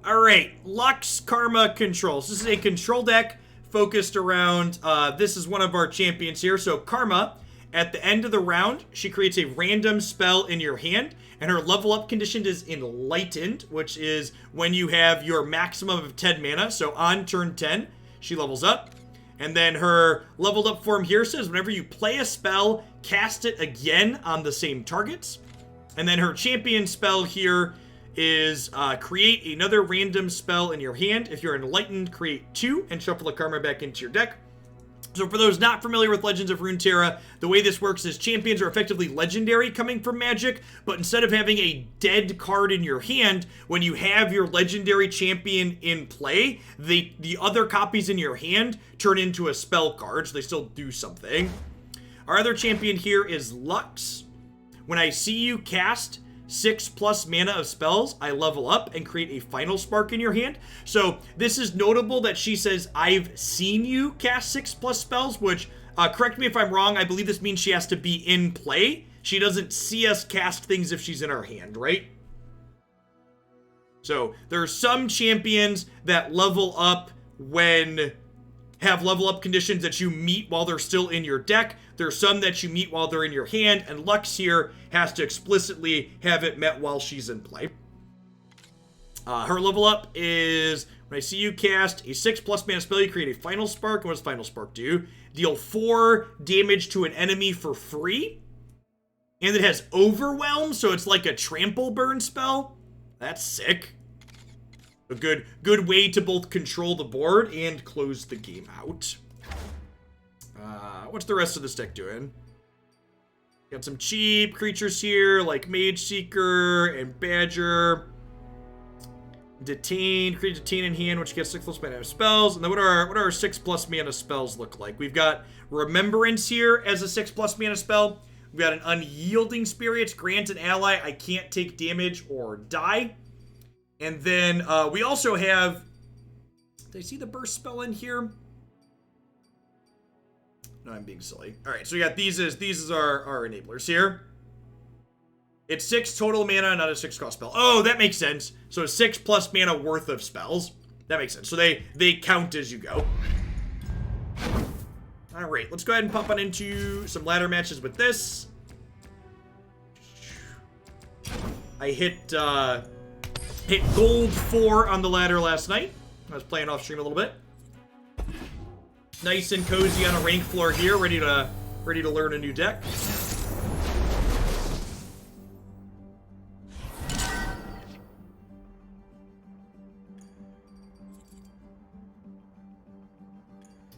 Alright, Lux Karma Controls. This is a control deck focused around, this is one of our champions here. So Karma, at the end of the round, she creates a random spell in your hand, and her level up condition is Enlightened, which is when you have your maximum of 10 mana. So on turn 10, she levels up. And then her leveled up form here says whenever you play a spell, cast it again on the same targets. And then her champion spell here is create another random spell in your hand. If you're enlightened, create 2 and shuffle the Karma back into your deck. So for those not familiar with Legends of Runeterra, the way this works is champions are effectively legendary coming from Magic, but instead of having a dead card in your hand, when you have your legendary champion in play, the other copies in your hand turn into a spell card, so they still do something. Our other champion here is Lux. When I see you cast 6+ mana of spells, I level up and create a final spark in your hand. So this is notable that she says, I've seen you cast 6+ spells, which, correct me if I'm wrong, I believe this means she has to be in play. She doesn't see us cast things if she's in our hand, right? So there are some champions that level up when have level up conditions that you meet while they're still in your deck. There's some that you meet while they're in your hand, and Lux here has to explicitly have it met while she's in play. Her level up is, when I see you cast a 6+ mana spell, you create a final spark. And what does final spark do? Deal 4 damage to an enemy for free. And it has overwhelm, so it's like a trample burn spell. That's sick. A good way to both control the board and close the game out. What's the rest of this deck doing? Got some cheap creatures here, like Mage Seeker and Badger. Detain, create Detain in hand, which gets 6+ mana spells. And then what are our 6+ mana spells look like? We've got Remembrance here as a 6+ mana spell. We've got an Unyielding Spirit, grant an ally I can't take damage or die. And then we also have, did I see the burst spell in here? No, I'm being silly. All right, so we got these as our enablers here. It's 6 total mana, not a 6 cost spell. Oh, that makes sense. So 6+ mana worth of spells. That makes sense. So they count as you go. All right, let's go ahead and pop on into some ladder matches with this. I hit gold 4 on the ladder last night. I was playing off stream a little bit. Nice and cozy on a rank floor here, ready to learn a new deck.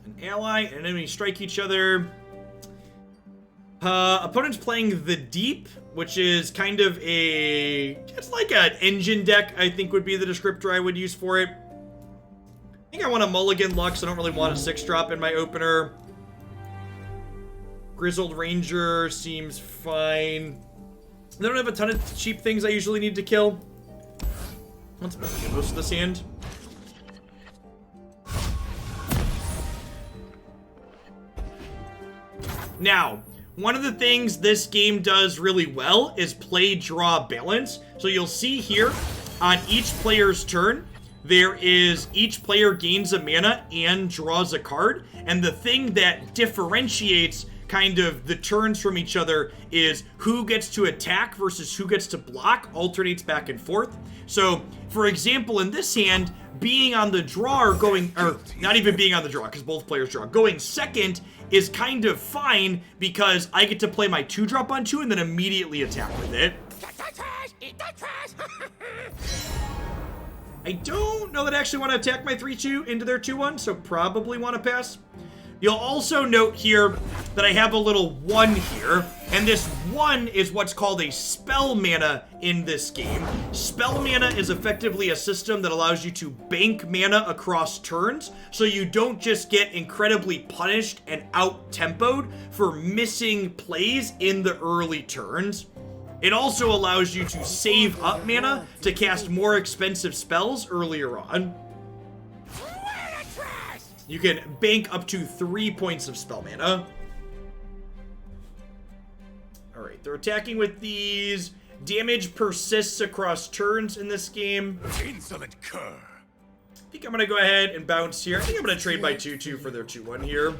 An ally and an enemy strike each other. Opponent's playing the Deep, which is kind of it's like an engine deck, I think would be the descriptor I would use for it. I think I want a mulligan Lux. I don't really want a 6-drop in my opener. Grizzled Ranger seems fine. I don't have a ton of cheap things I usually need to kill. Let's get most of this hand. Now, one of the things this game does really well is play, draw, balance. So you'll see here on each player's turn, there is each player gains a mana and draws a card. And the thing that differentiates kind of the turns from each other is who gets to attack versus who gets to block, alternates back and forth. So, for example, in this hand, being on the draw or not even being on the draw because both players draw, going second is kind of fine because I get to play my 2-drop on 2 and then immediately attack with it. I don't know that I actually want to attack my 3-2 into their 2-1, so probably want to pass. You'll also note here that I have a little 1 here, and this 1 is what's called a spell mana in this game. Spell mana is effectively a system that allows you to bank mana across turns, so you don't just get incredibly punished and out-tempoed for missing plays in the early turns. It also allows you to save up mana to cast more expensive spells earlier on. You can bank up to 3 points of spell mana. Alright, they're attacking with these Damage persists across turns in this game. Insolent cur. I think I'm gonna go ahead and bounce here. I think I'm gonna trade my 2/2 for their 2/1 here.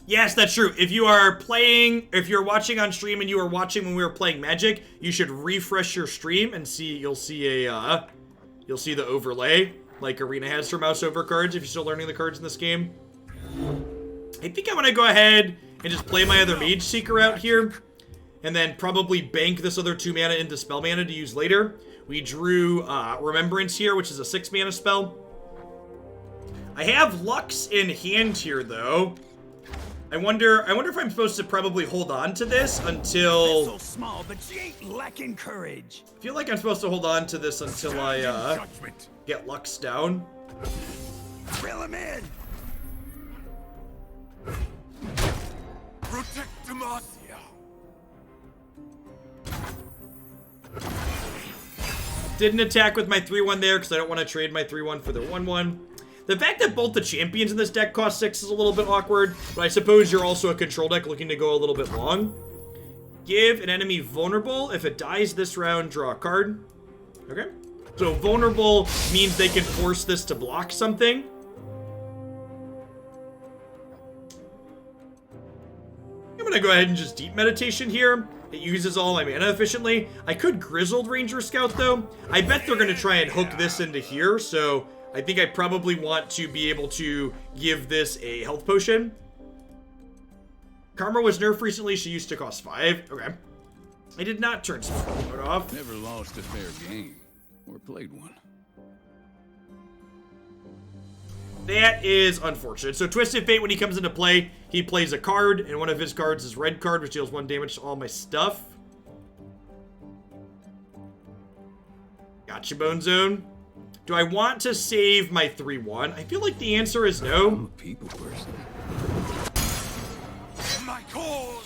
Yes, that's true. If you are playing, if you're watching on stream and you were watching when we were playing Magic, you should refresh your stream and see, you'll see the overlay, like Arena has for mouse over cards if you're still learning the cards in this game. I think I'm gonna go ahead and just play my other Mage Seeker out here, and then probably bank this other 2 mana into spell mana to use later. We drew Remembrance here, which is a 6 mana spell. I have Lux in hand here, though. I wonder if I'm supposed to probably hold on to this until... So small, but she ain't lacking courage. I feel like I'm supposed to hold on to this until I get Lux down. Fill him in. Protect Demacia. Didn't attack with my 3/1 there because I don't want to trade my 3/1 for their 1/1. The fact that both the champions in this deck cost 6 is a little bit awkward, but I suppose you're also a control deck looking to go a little bit long. Give an enemy vulnerable. If it dies this round, draw a card. Okay. So vulnerable means they can force this to block something. I'm going to go ahead and just Deep Meditation here. It uses all my mana efficiently. I could Grizzled Ranger Scout, though. I bet they're going to try and hook this into here, so... I think I probably want to be able to give this a health potion. Karma was nerfed recently. She used to cost 5. Okay. I did not turn Sparkle Mode off. Never lost a fair game. Or played one. That is unfortunate. So Twisted Fate, when he comes into play, he plays a card, and one of his cards is red card, which deals 1 damage to all my stuff. Gotcha, Bone Zone. Do I want to save my 3/1? I feel like the answer is no. I'm a people person. My cause.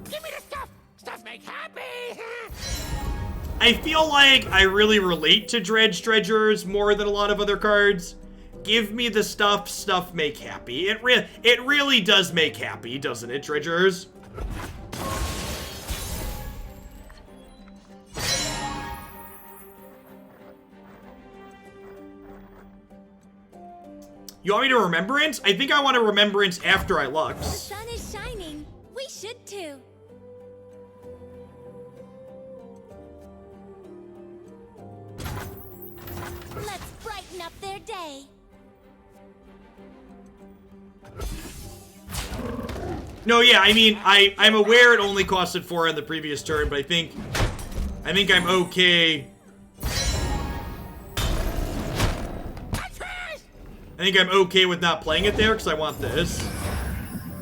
Give me the stuff. Stuff make happy. I feel like I really relate to Dredgers more than a lot of other cards. Give me the stuff, stuff make happy. It really does make happy, doesn't it, Dredgers? You want me to Remembrance? I think I want to Remembrance after I Lux. The sun is shining. We should too. Let's brighten up their day. No, yeah, I mean, I'm aware it only costed 4 on the previous turn, but I think I'm okay. I think I'm okay with not playing it there, because I want this.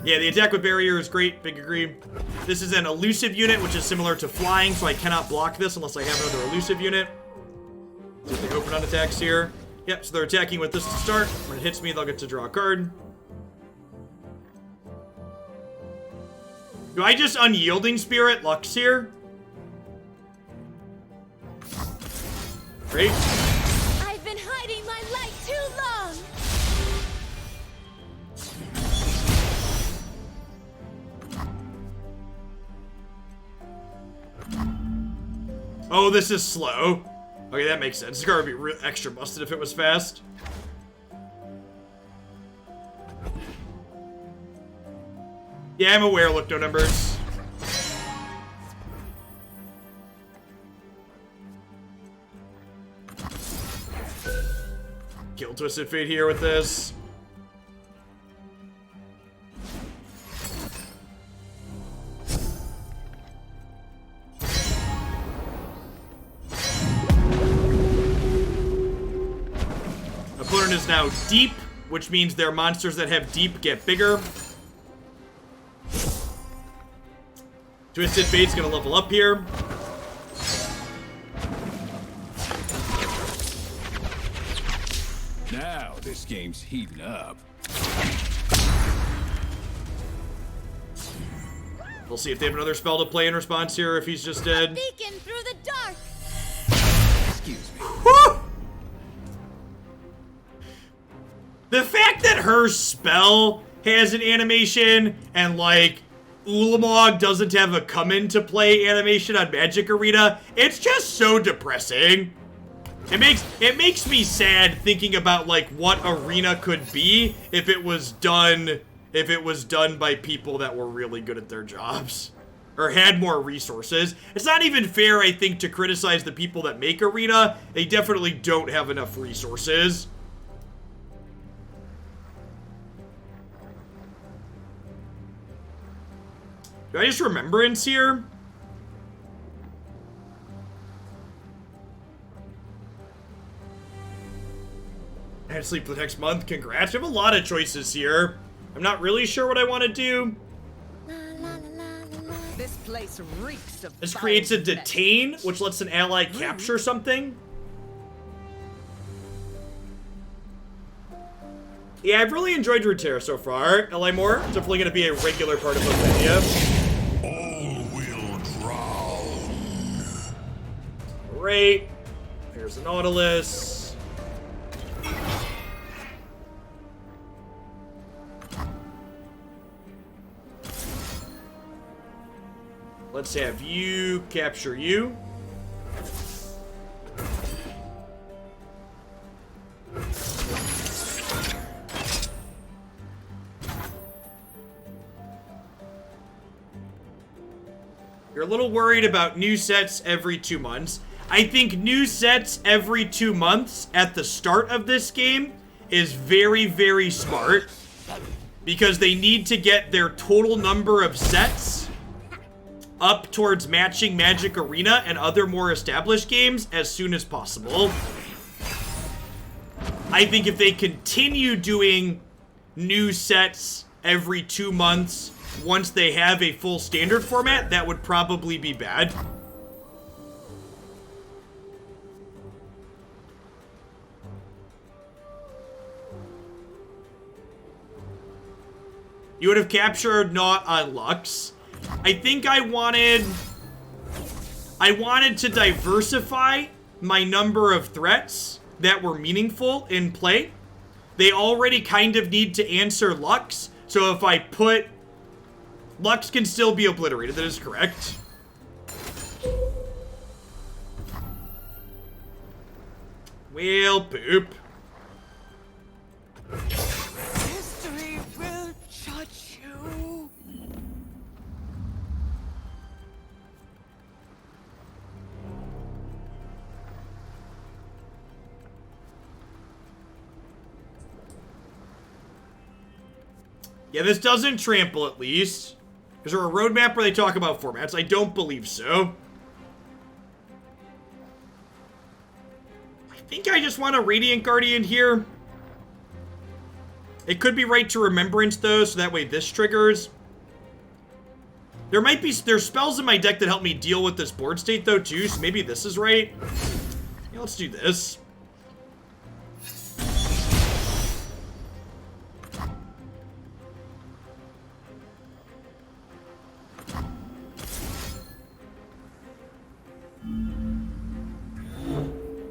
Yeah, the attack with barrier is great, big agree. This is an elusive unit, which is similar to flying, so I cannot block this unless I have another elusive unit. So they open on attacks here. Yep, so they're attacking with this to start. When it hits me, they'll get to draw a card. Do I just Unyielding Spirit Lux here? Great. I've been hiding my light too long. Oh, this is slow. Okay, that makes sense. This card would be extra busted if it was fast. Yeah, I'm aware, look, no numbers. Kill Twisted Fate here with this. Opponent is now deep, which means their monsters that have deep get bigger. Twisted Fate's gonna level up here. Now this game's heating up. We'll see if they have another spell to play in response here, if he's just dead. Beacon through the dark. Excuse me. Whew! The fact that her spell has an animation and, like, Ulamog doesn't have a come into play animation on Magic Arena, it's just so depressing. It makes me sad thinking about, like, what Arena could be if it was done by people that were really good at their jobs or had more resources. It's not even fair, I think, to criticize the people that make Arena. They definitely don't have enough resources. Do I just remembrance here? I had to sleep for the next month. Congrats. We have a lot of choices here. I'm not really sure what I want to do. This place reeks of This creates a detain, which lets an ally capture something. Yeah, I've really enjoyed Runeterra so far. Li Moore, it's definitely going to be a regular part of Bohemia. All will drown. Great. Here's the Nautilus. Let's have you capture you. You're a little worried about new sets every 2 months. I think new sets every 2 months at the start of this game is very, very smart because they need to get their total number of sets up towards matching Magic Arena and other more established games as soon as possible. I think if they continue doing new sets every 2 months once they have a full standard format, that would probably be bad. You would have captured not on Lux. I think I wanted to diversify my number of threats that were meaningful in play. They already kind of need to answer Lux, so if I put Lux can still be obliterated, that is correct. Well, poop. History will judge you. Yeah, this doesn't trample at least. Is there a roadmap where they talk about formats? I don't believe so. I think I just want a Radiant Guardian here. It could be right to Remembrance though, so that way this triggers. There's spells in my deck that help me deal with this board state though too, so maybe this is right. Yeah, let's do this.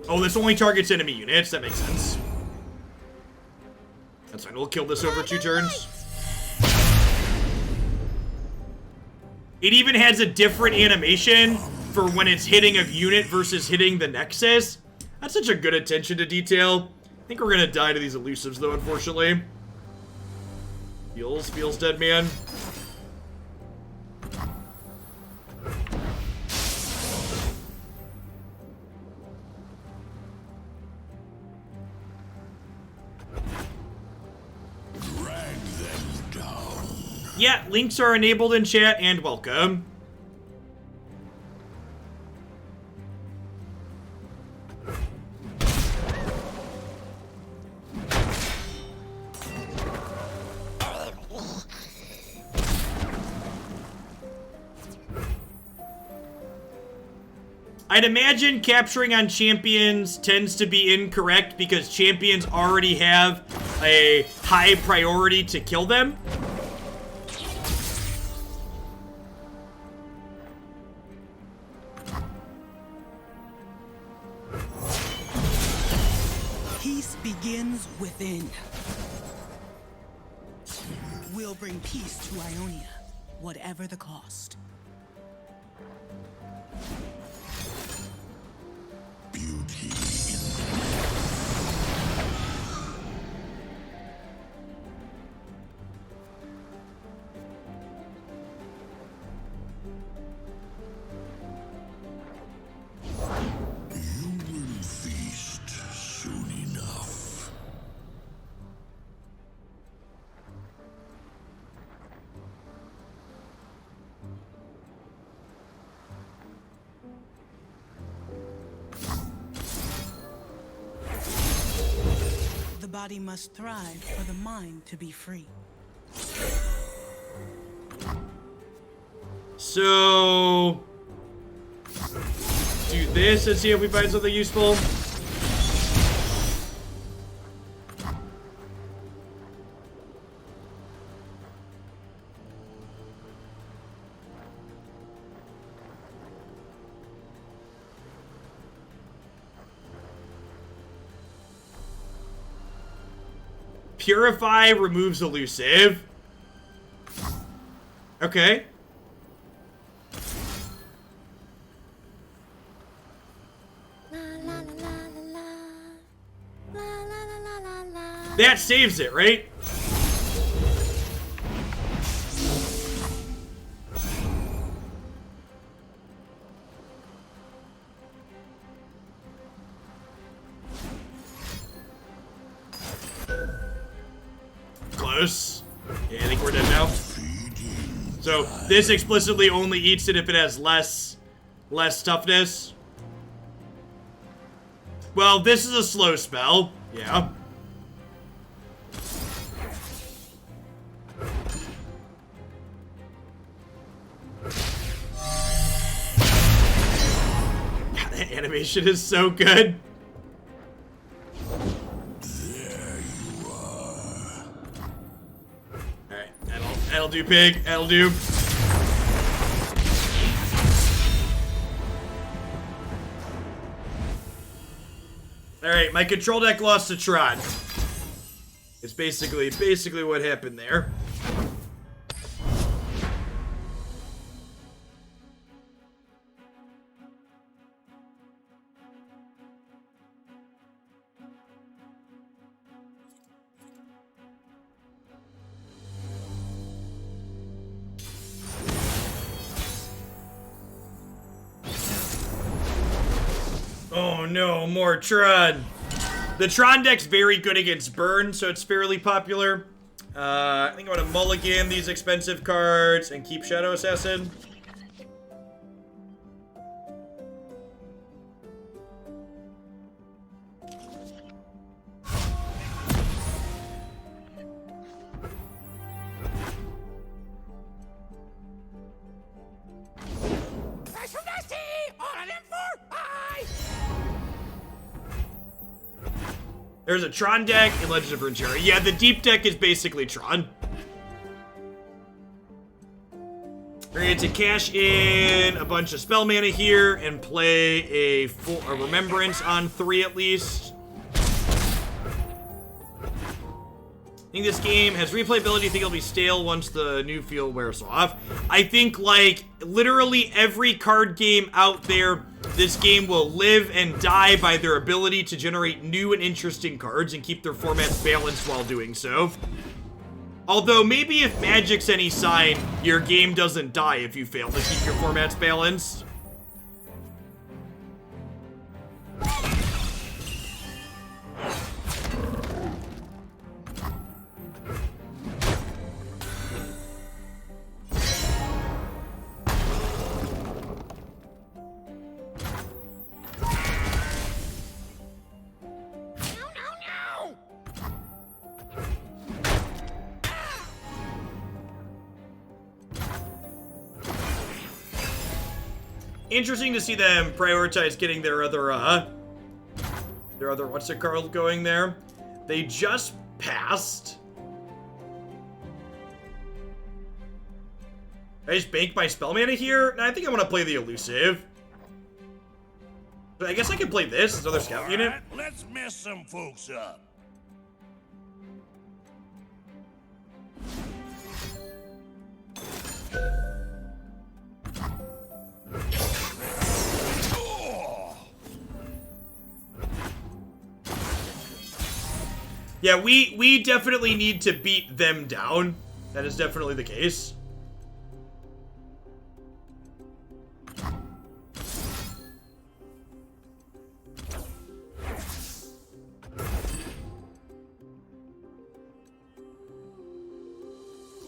Oh, this only targets enemy units. That makes sense. That's fine. We'll kill this over 2 turns. It even has a different animation for when it's hitting a unit versus hitting the Nexus. That's such a good attention to detail. I think we're going to die to these elusives, though, unfortunately. Feels dead, man. Yeah, links are enabled in chat and welcome. I'd imagine capturing on champions tends to be incorrect because champions already have a high priority to kill them. Peace begins within. We'll bring peace to Ionia, whatever the cost. Beauty you will feast soon enough. The body must thrive for the mind to be free. So do this and see if we find something useful. Purify removes elusive. Okay. La la la la la la la la la la la. That saves it, right? Close. Yeah, I think we're dead now. So this explicitly only eats it if it has less toughness. Well, this is a slow spell. Yeah. God, that animation is so good. That'll do, pig. That'll do. Alright, my control deck lost to Tron. It's basically what happened there. Oh no, more Tron. The Tron deck's very good against burn, so it's fairly popular. I think I'm gonna mulligan these expensive cards and keep Shadow Assassin. That's from Dusty! On an M4! Bye! There's a Tron deck in Legend of Runeterra. Yeah, the deep deck is basically Tron. We're going to cash in a bunch of spell mana here and play a Remembrance on 3 at least. I think this game has replayability. I think it'll be stale once the new feel wears off. I think, like, literally every card game out there, this game will live and die by their ability to generate new and interesting cards and keep their formats balanced while doing so. Although, maybe if Magic's any sign, your game doesn't die if you fail to keep your formats balanced. No, no, no! Interesting to see them prioritize getting their other what's it called going there. They just passed. I just bank my spell mana here. No, I think I want to play the elusive. But I guess I can play this, another scout unit. Let's mess some folks up. Yeah, we definitely need to beat them down. That is definitely the case.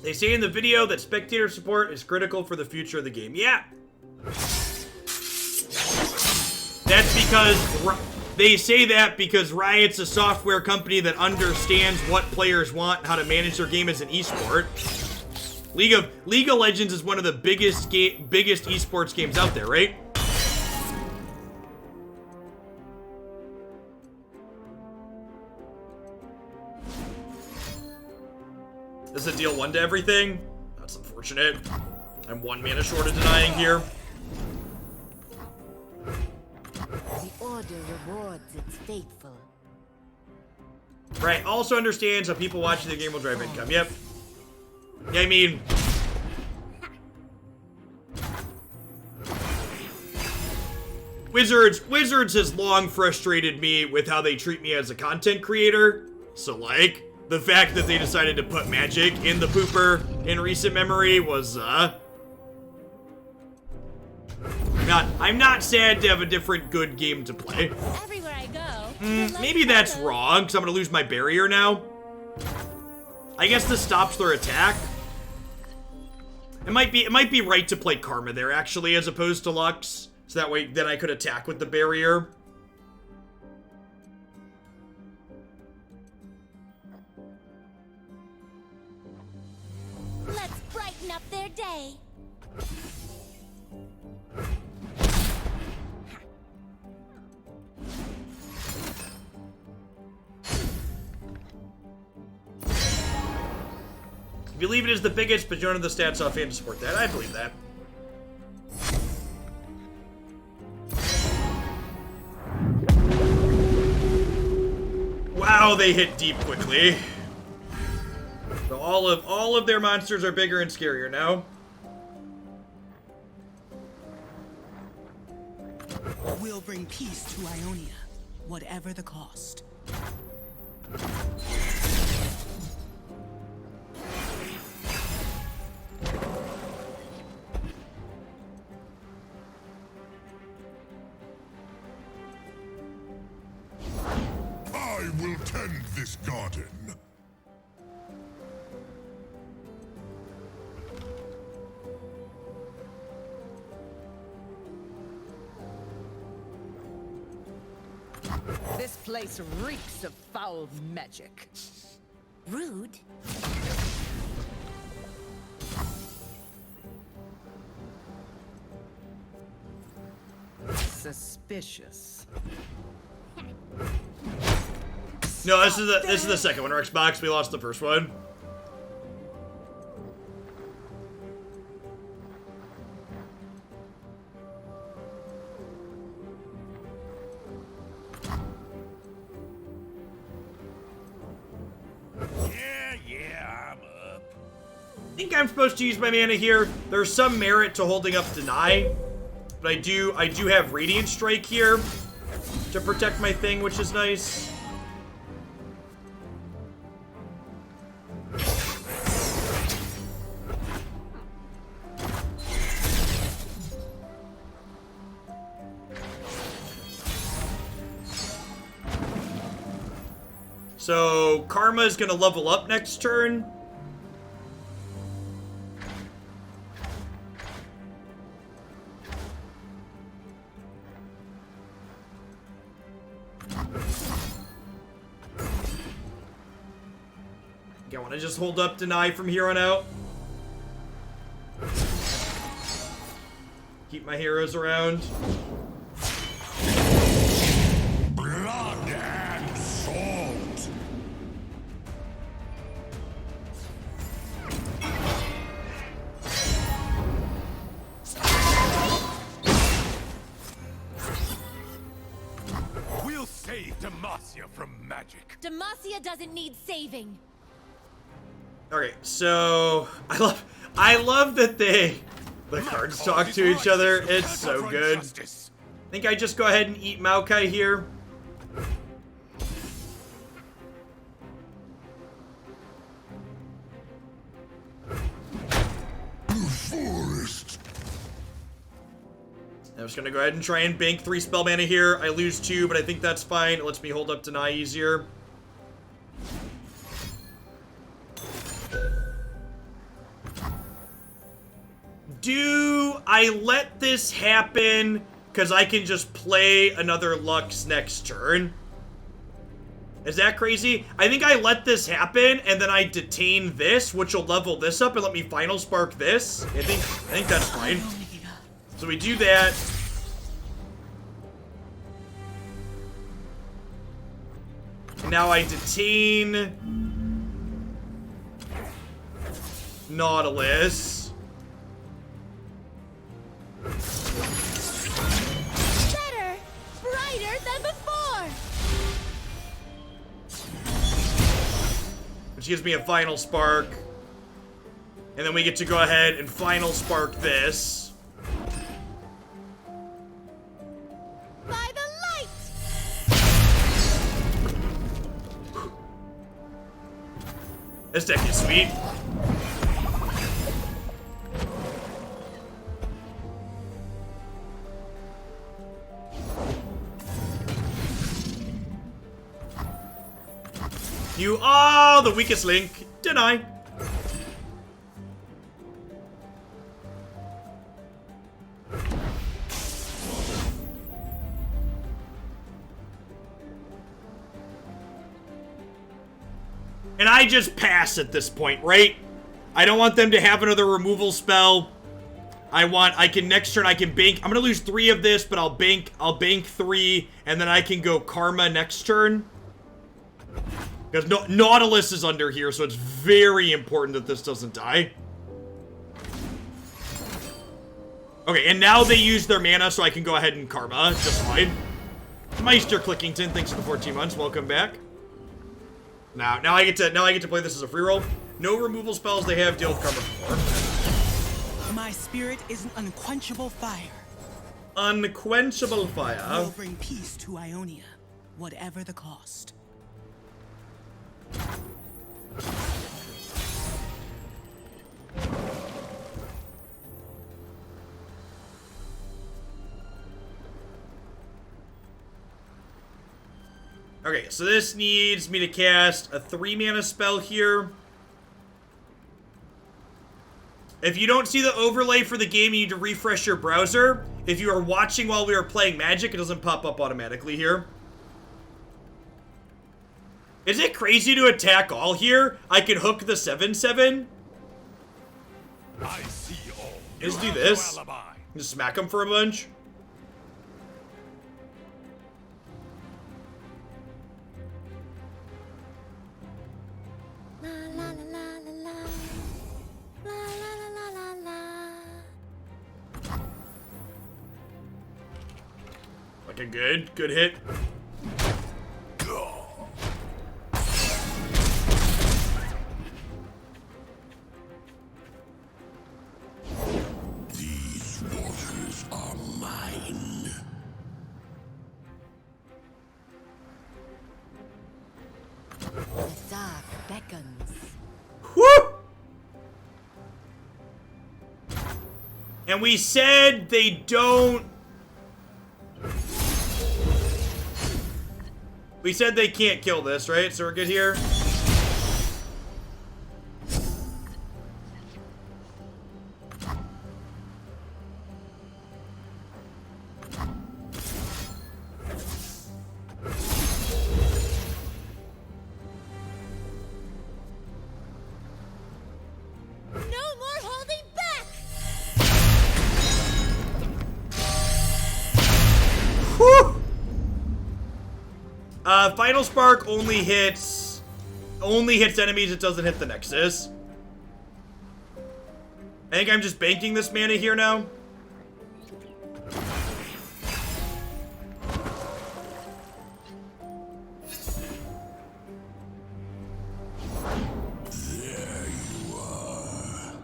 They say in the video that spectator support is critical for the future of the game. Yeah. That's because they say that because Riot's a software company that understands what players want and how to manage their game as an esport. League of Legends is one of the biggest esports games out there, right? This is a deal 1 to everything. That's unfortunate. I'm 1 mana short of denying here. The order rewards its faithful. Right, also understands how people watching the game will drive income. Yep. Yeah, I mean... Wizards has long frustrated me with how they treat me as a content creator. So, like, the fact that they decided to put magic in the pooper in recent memory was, I'm not sad to have a different good game to play. Everywhere I go. Maybe that's wrong, because I'm going to lose my barrier now. I guess this stops their attack. It might be right to play Karma there, actually, as opposed to Lux. So that way, then I could attack with the barrier. Let's brighten up their day. If you leave it as the biggest, but you don't have the stats offhand to support that, I believe that. Wow, they hit deep quickly. So all of their monsters are bigger and scarier now. We'll bring peace to Ionia, whatever the cost. I will tend this garden. This place reeks of foul magic. Rude? Suspicious. No, this is the second one. Our Xbox, we lost the first one. Yeah, I'm up. I think I'm supposed to use my mana here. There's some merit to holding up Deny, but I do have Radiant Strike here to protect my thing, which is nice. So Karma is gonna level up next turn. I want to just hold up Deny from here on out. Keep my heroes around. Blood and salt. We'll save Demacia from magic. Demacia doesn't need saving. Okay, so I love that the cards talk to each other. It's so good. I think I just go ahead and eat Maokai here. Forest. I'm just gonna go ahead and try and bank 3 spell mana here. I lose 2, but I think that's fine. It lets me hold up deny easier. Do I let this happen because I can just play another Lux next turn? Is that crazy? I think I let this happen and then I detain this, which will level this up and let me final spark this. I think that's fine. So we do that. And now I detain Nautilus. Better, brighter than before. Which gives me a final spark. And then we get to go ahead and final spark this. By the light. This deck is sweet. You are the weakest link. Deny. And I just pass at this point, right? I don't want them to have another removal spell. I can next turn I can bank. I'm gonna lose 3 of this, but I'll bank 3, and then I can go Karma next turn. Because Nautilus is under here, so it's very important that this doesn't die. Okay, and now they use their mana, so I can go ahead and Karma just fine. Meister Clickington, thanks for the 14 months. Welcome back. Now I get to play this as a free roll. No removal spells they have deal with Karma before. My spirit is an unquenchable fire. Unquenchable fire. Will bring peace to Ionia, whatever the cost. Okay, so this needs me to cast a 3 mana spell here. If you don't see the overlay for the game, you need to refresh your browser. If you are watching while we are playing Magic, it doesn't pop up automatically here. Is it crazy to attack all here? I can hook the 7/7. I see all. Just do You have this. no alibi. Just smack them for a bunch. La la la la la la. La la la la la la. Like a good hit. These waters are mine. The dark beckons. Woo! And we said they don't... We said they can't kill this, right? So we're good here? No more holding back. Final Spark only hits enemies, it doesn't hit the Nexus. I think I'm just banking this mana here now. There you are.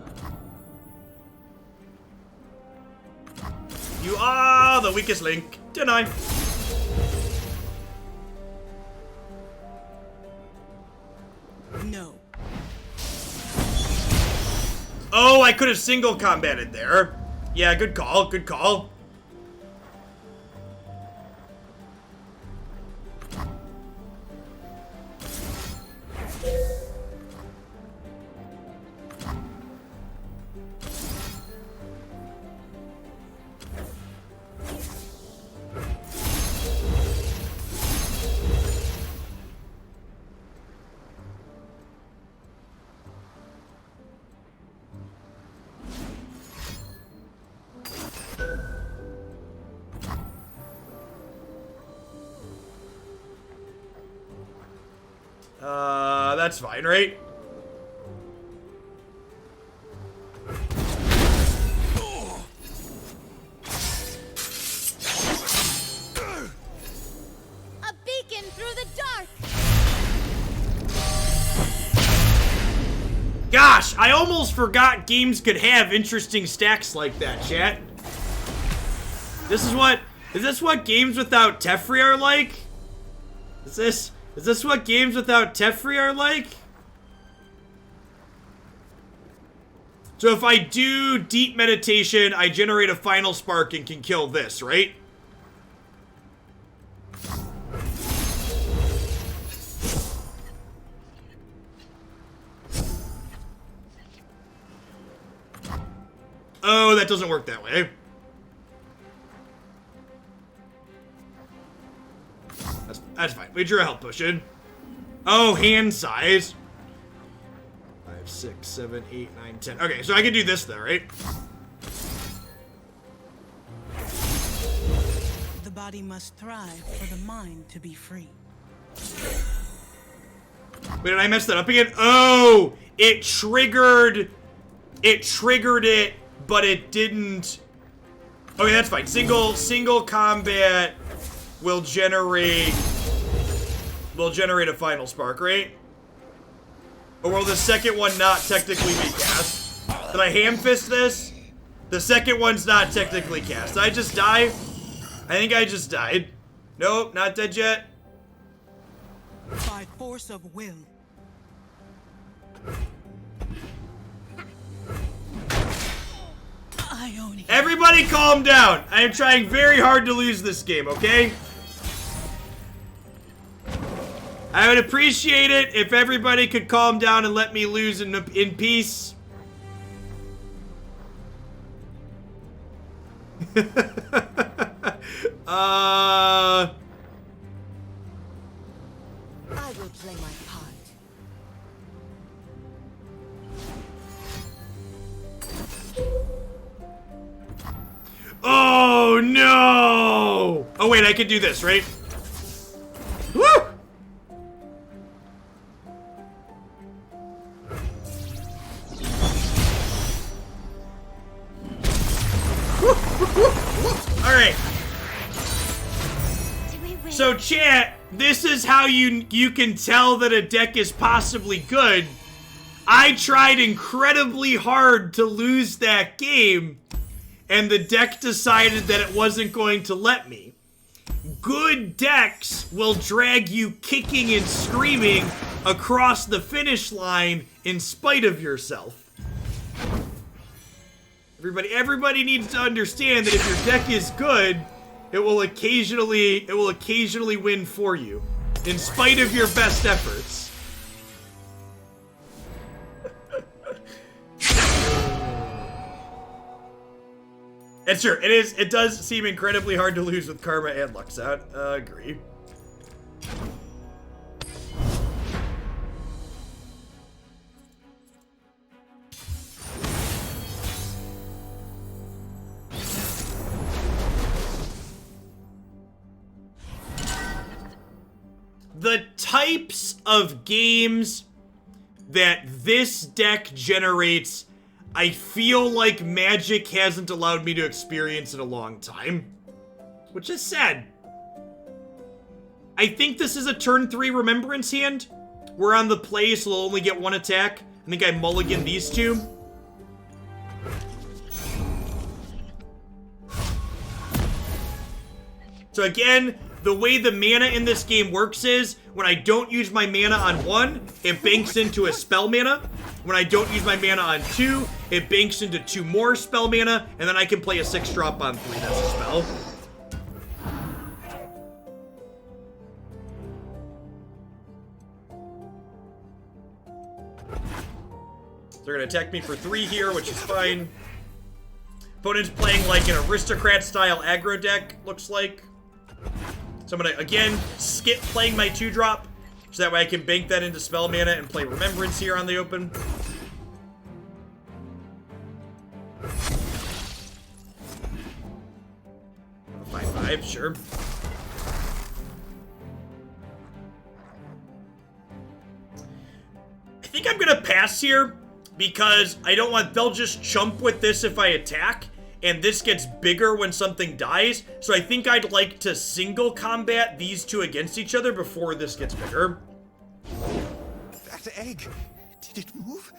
You are the weakest link. Deny. No. Oh, I could have single combated there. Yeah, good call, good call. That's fine, right? A beacon through the dark. Gosh, I almost forgot games could have interesting stacks like that, chat. Is this what games without Teferi are like? Is this what games without Teferi are like? So if I do Deep Meditation, I generate a Final Spark and can kill this, right? Oh, that doesn't work that way. That's fine. We drew a health potion. Oh, hand size. 5, 6, 7, 8, 9, 10. Okay, so I can do this though, right? The body must thrive for the mind to be free. Wait, did I mess that up again? Oh, it triggered it, but it didn't. Okay, that's fine. Single combat will generate a Final Spark, right? Or will the second one not technically be cast? Did I ham fist this? The second one's not technically cast. Did I just die? I think I just died. Nope, not dead yet. By force of will. Ionia. Everybody calm down. I am trying very hard to lose this game, okay? I would appreciate it if everybody could calm down and let me lose in peace. I will play my part. Oh no! Oh wait, I can do this, right? Woo! Alright. So chat, this is how you can tell that a deck is possibly good. I tried incredibly hard to lose that game, and the deck decided that it wasn't going to let me. Good decks will drag you kicking and screaming across the finish line in spite of yourself. Everybody needs to understand that if your deck is good, it will occasionally win for you, in spite of your best efforts. And sure, it does seem incredibly hard to lose with Karma and Luxout. Agree. types of games that this deck generates, I feel like Magic hasn't allowed me to experience in a long time. Which is sad. I think this is a turn 3 Remembrance hand. We're on the play, so they'll only get 1 attack. I think I mulligan these 2. So again, the way the mana in this game works is, when I don't use my mana on 1, it banks into a spell mana. When I don't use my mana on 2, it banks into 2 more spell mana, and then I can play a 6-drop on 3 that's a spell. So they're gonna attack me for 3 here, which is fine. Opponent's playing like an aristocrat-style aggro deck, looks like. So I'm gonna, again, skip playing my 2-drop, so that way I can bank that into spell mana and play Remembrance here on the open. A 5/5, sure. I think I'm gonna pass here, because I don't want, they'll just chump with this if I attack, and this gets bigger when something dies, so I think I'd like to single combat these 2 against each other before this gets bigger. That egg, did it move?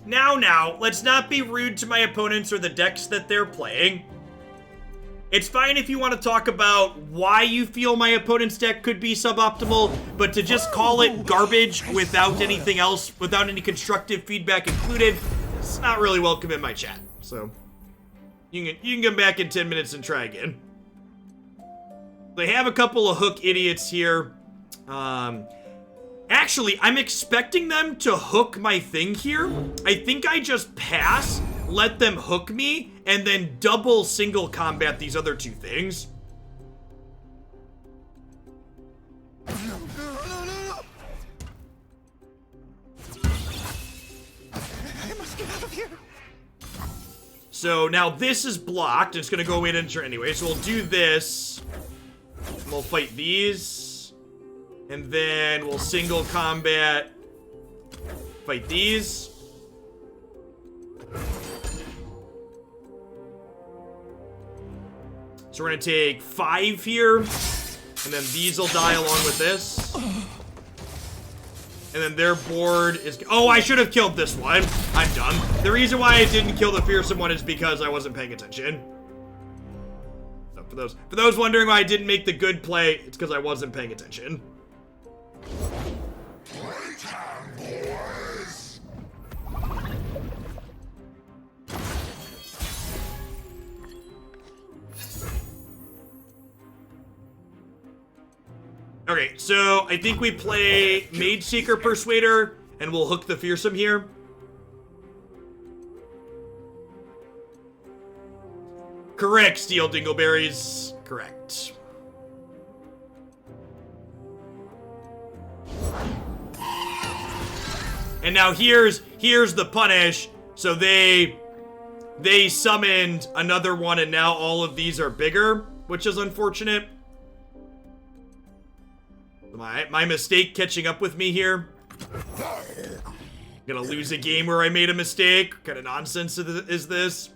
Now, let's not be rude to my opponents or the decks that they're playing. It's fine if you want to talk about why you feel my opponent's deck could be suboptimal, but to just call it garbage without anything else, without any constructive feedback included, it's not really welcome in my chat. So, you can come back in 10 minutes and try again. They have a couple of hook idiots here. Actually, I'm expecting them to hook my thing here. I think I just pass, let them hook me, and then double single combat these other 2 things. No. I must get out of here. So now this is blocked. It's going to go away to enter anyway. So we'll do this. And we'll fight these. And then we'll single combat. Fight these. So we're going to take 5 here. And then these will die along with this. And then their board is... Oh, I should have killed this one. I'm done. The reason why I didn't kill the fearsome one is because I wasn't paying attention. So for those wondering why I didn't make the good play, it's because I wasn't paying attention. Playtime, boys! Okay, so I think we play Mage Seeker Persuader, and we'll hook the fearsome here. Correct, Steel Dingleberries. Correct. And now here's the punish. So they summoned another one, and now all of these are bigger, which is unfortunate. My mistake catching up with me here. Gonna lose a game where I made a mistake. What kind of nonsense is this?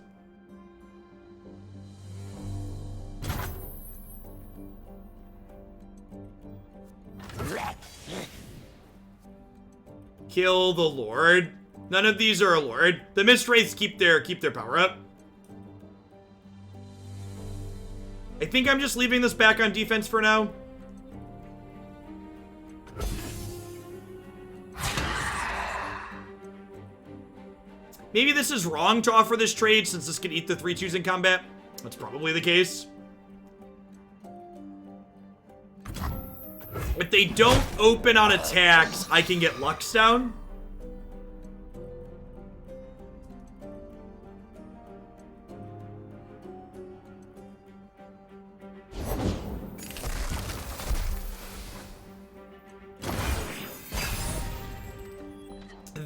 Kill the Lord. None of these are a Lord. The Mist Wraiths keep their power up. I think I'm just leaving this back on defense for now. Maybe this is wrong to offer this trade since this can eat the 3/2s in combat. That's probably the case. If they don't open on attacks, I can get Lux down.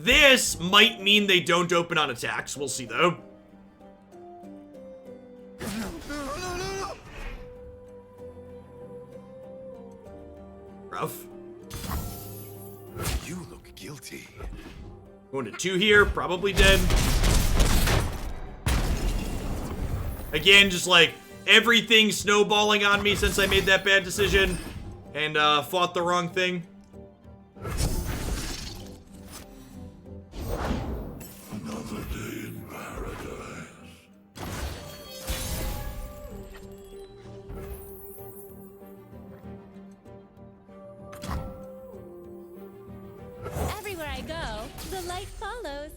this might mean they don't open on attacks. We'll see, though. Rough. You look guilty. Going to 2 here, probably dead. Again, just like everything snowballing on me since I made that bad decision and fought the wrong thing. Another day in paradise. Everywhere I go, the light follows.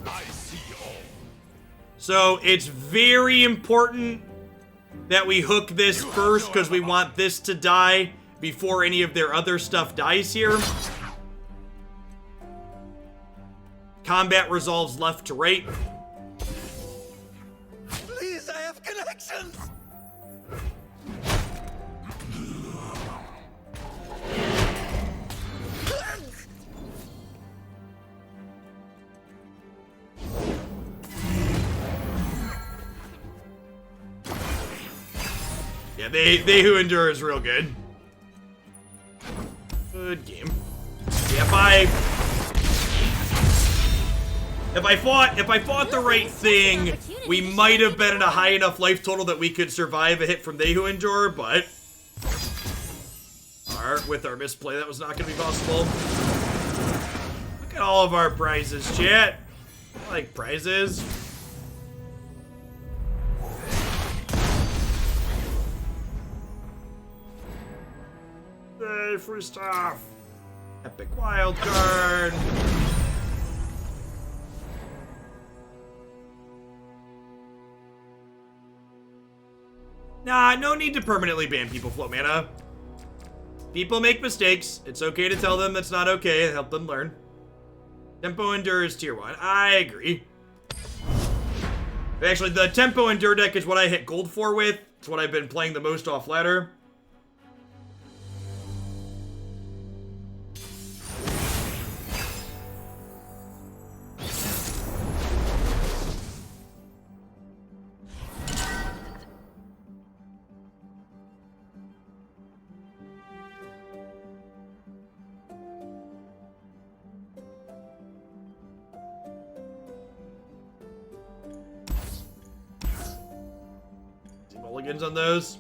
I see all. So it's very important that we hook this first because we want this to die before any of their other stuff dies here. Combat resolves left to right. Please, I have connections. Yeah, they who endure is real good. Good game. Yeah, if I fought the right thing, we might have been at a high enough life total that we could survive a hit from they who endure, but with our misplay, that was not going to be possible. Look at all of our prizes, chat. I like prizes. Yay, free stuff. Epic wild card. Nah, no need to permanently ban people float mana. People make mistakes. It's okay to tell them that's not okay and help them learn. Tempo Endure is tier 1. I agree. Actually, the Tempo Endure deck is what I hit gold for with. It's what I've been playing the most off ladder. Mulligans on those.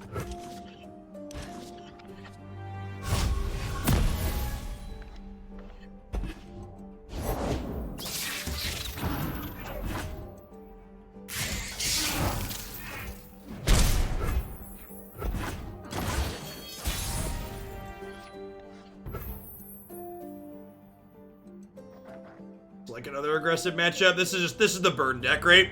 Like another aggressive matchup. This is the burn deck, right?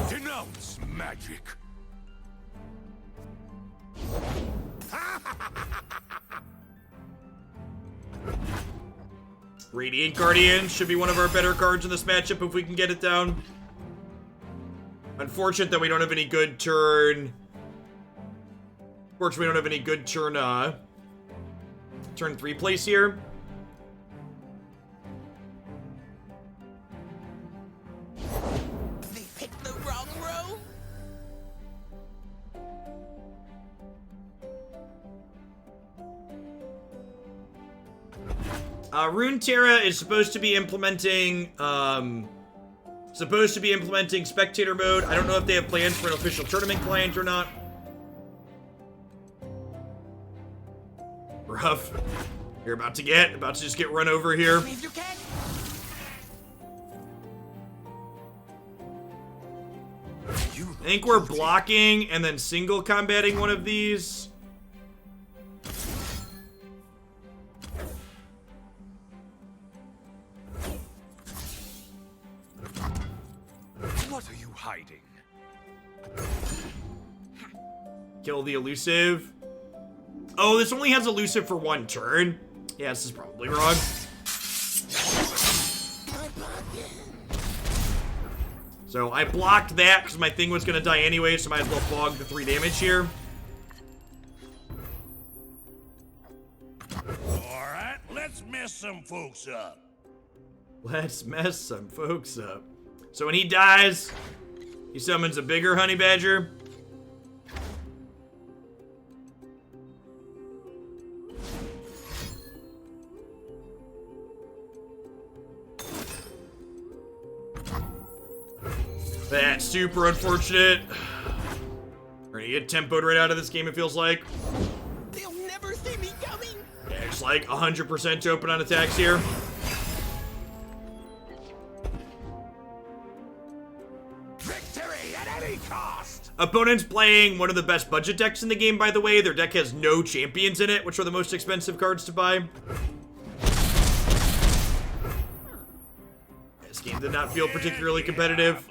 Denounce magic. Radiant Guardian should be one of our better cards in this matchup if we can get it down. Unfortunate that we don't have any good turn. Unfortunately, we don't have any good turn 3 place here. They picked the wrong row. Runeterra is supposed to be implementing spectator mode. I don't know if they have plans for an official tournament client or not. Rough. You're about to just get run over here. Believe you can. I think we're blocking and then single combating one of these. What are you hiding? Kill the elusive. Oh, this only has elusive for 1 turn. Yeah, this is probably wrong. My So I blocked that because my thing was going to die anyway, so might as well fog the 3 damage here. Alright, let's mess some folks up. Let's mess some folks up. So when he dies, he summons a bigger honey badger. That's super unfortunate. We're gonna get tempoed right out of this game, it feels like. They'll never see me coming. Yeah, it's like 100% to open on attacks here. Victory at any cost! Opponent's playing one of the best budget decks in the game, by the way. Their deck has no champions in it, which are the most expensive cards to buy. This game did not feel particularly competitive.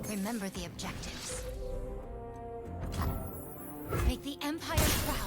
Remember the objectives. Make the Empire proud.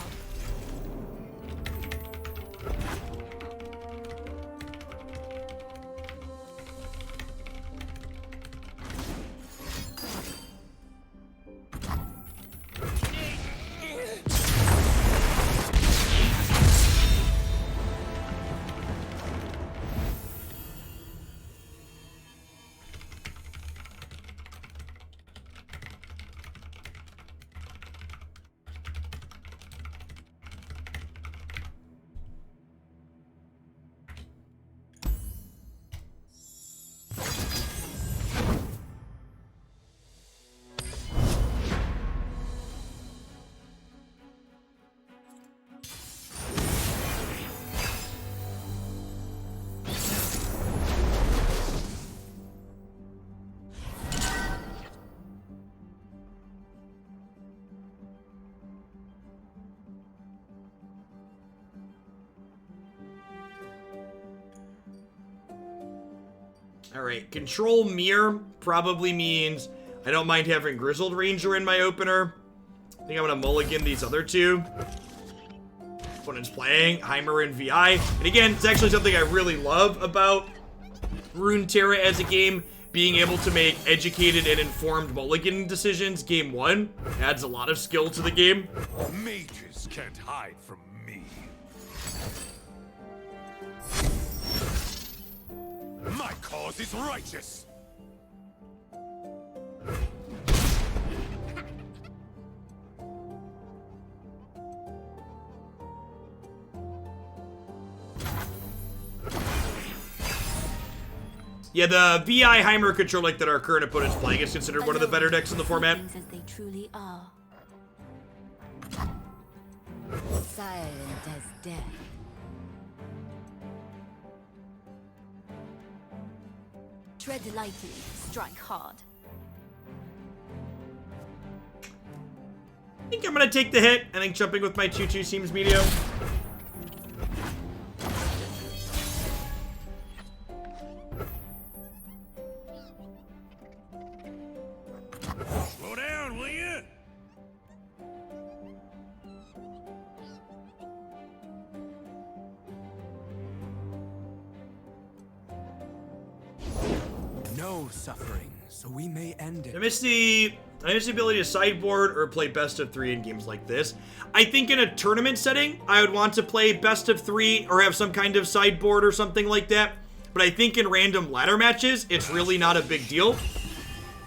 Alright, Control Mirror probably means I don't mind having Grizzled Ranger in my opener. I think I'm gonna mulligan these other 2. Opponent's playing Heimer and VI. And again, it's actually something I really love about Runeterra as a game. Being able to make educated and informed mulligan decisions game 1 adds a lot of skill to the game. Mages can't hide from me. My cause is righteous. Yeah, the VI Heimer control deck that our current opponent's playing is considered one of the better decks in the format. Things as they truly are. Silent as death. Tread lightly, strike hard. I think I'm gonna take the hit. I think jumping with my 2/2 seems medium. Slow down, will you? No suffering, so we may end it. I miss the ability to sideboard or play best of 3 in games like this. I think in a tournament setting, I would want to play best of 3 or have some kind of sideboard or something like that. But I think in random ladder matches, it's really not a big deal.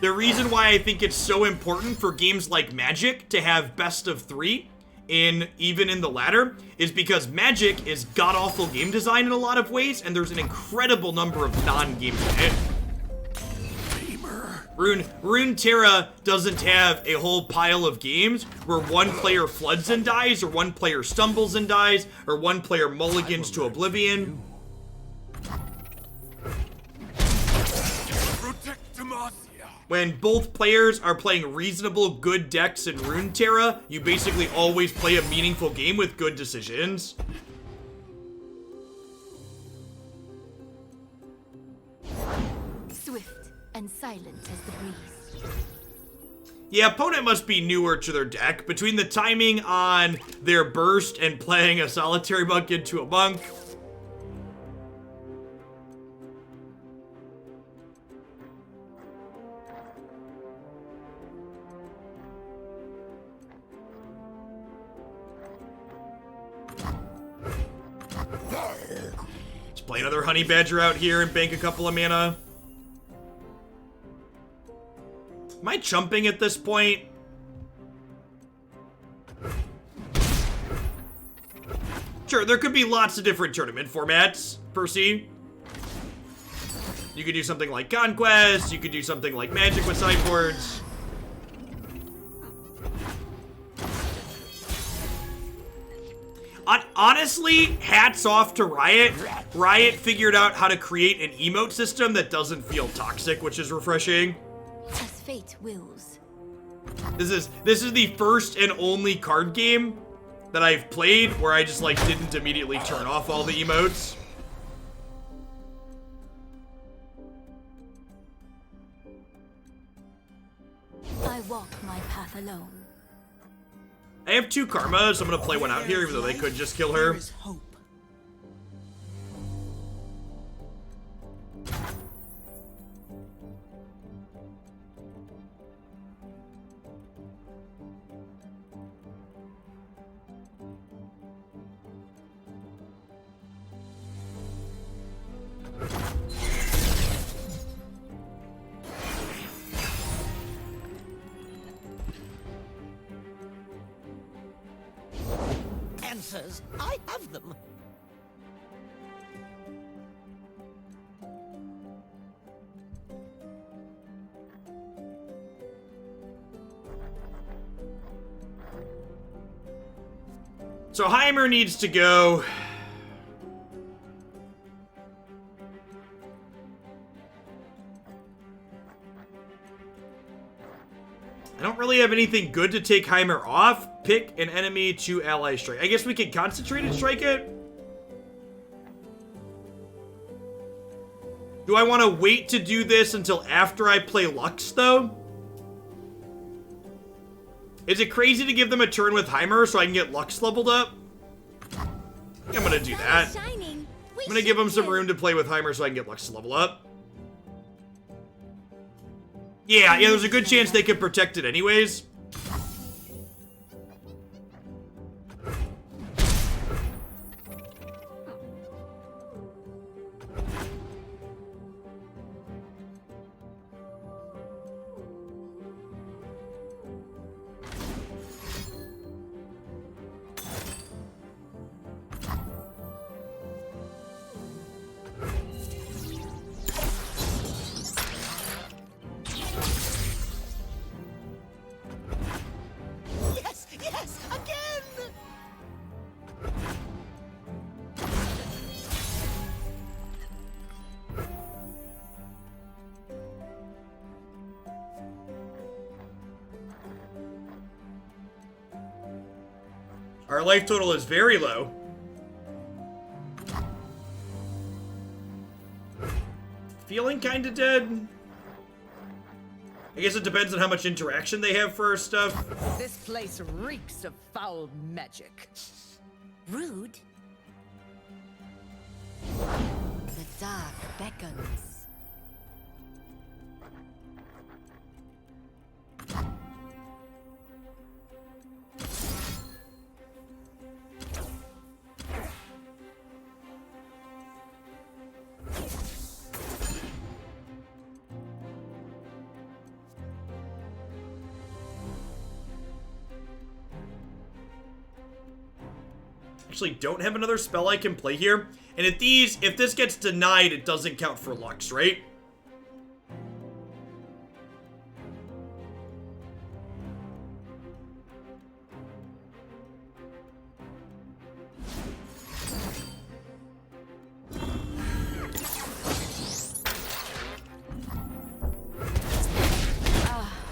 The reason why I think it's so important for games like Magic to have best of 3 even in the ladder is because Magic is god-awful game design in a lot of ways, and there's an incredible number of non-games in it. Runeterra doesn't have a whole pile of games where one player floods and dies, or one player stumbles and dies, or one player mulligans to oblivion. Protect Demacia. When both players are playing reasonable good decks in Runeterra, you basically always play a meaningful game with good decisions. Swift and silent as the breeze. Yeah, opponent must be newer to their deck. Between the timing on their burst and playing a solitary monk into a monk. Let's play another honey badger out here and bank a couple of mana. Am I chumping at this point? Sure, there could be lots of different tournament formats, Percy. You could do something like Conquest, you could do something like Magic with sideboards. Honestly, hats off to Riot. Riot figured out how to create an emote system that doesn't feel toxic, which is refreshing. As fate wills. This is the first and only card game that I've played where I just like didn't immediately turn off all the emotes. I walk my path alone. I have 2 karma, so I'm gonna play one out here, even though they could just kill her. There is hope. Answers, I have them. So Heimer needs to go. I don't really have anything good to take Heimer off. Pick an enemy to ally strike. I guess we can concentrate and strike it. Do I want to wait to do this until after I play Lux, though? Is it crazy to give them a turn with Heimer so I can get Lux leveled up? I think I'm going to do that. I'm going to give them some room to play with Heimer so I can get Lux to level up. Yeah, there's a good chance they could protect it anyways. Yes, again! Our life total is very low. Feeling kinda dead. I guess it depends on how much interaction they have for our stuff. This place reeks of foul magic. Rude. The dark beckons. Actually don't have another spell I can play here. And if this gets denied, it doesn't count for Lux, right?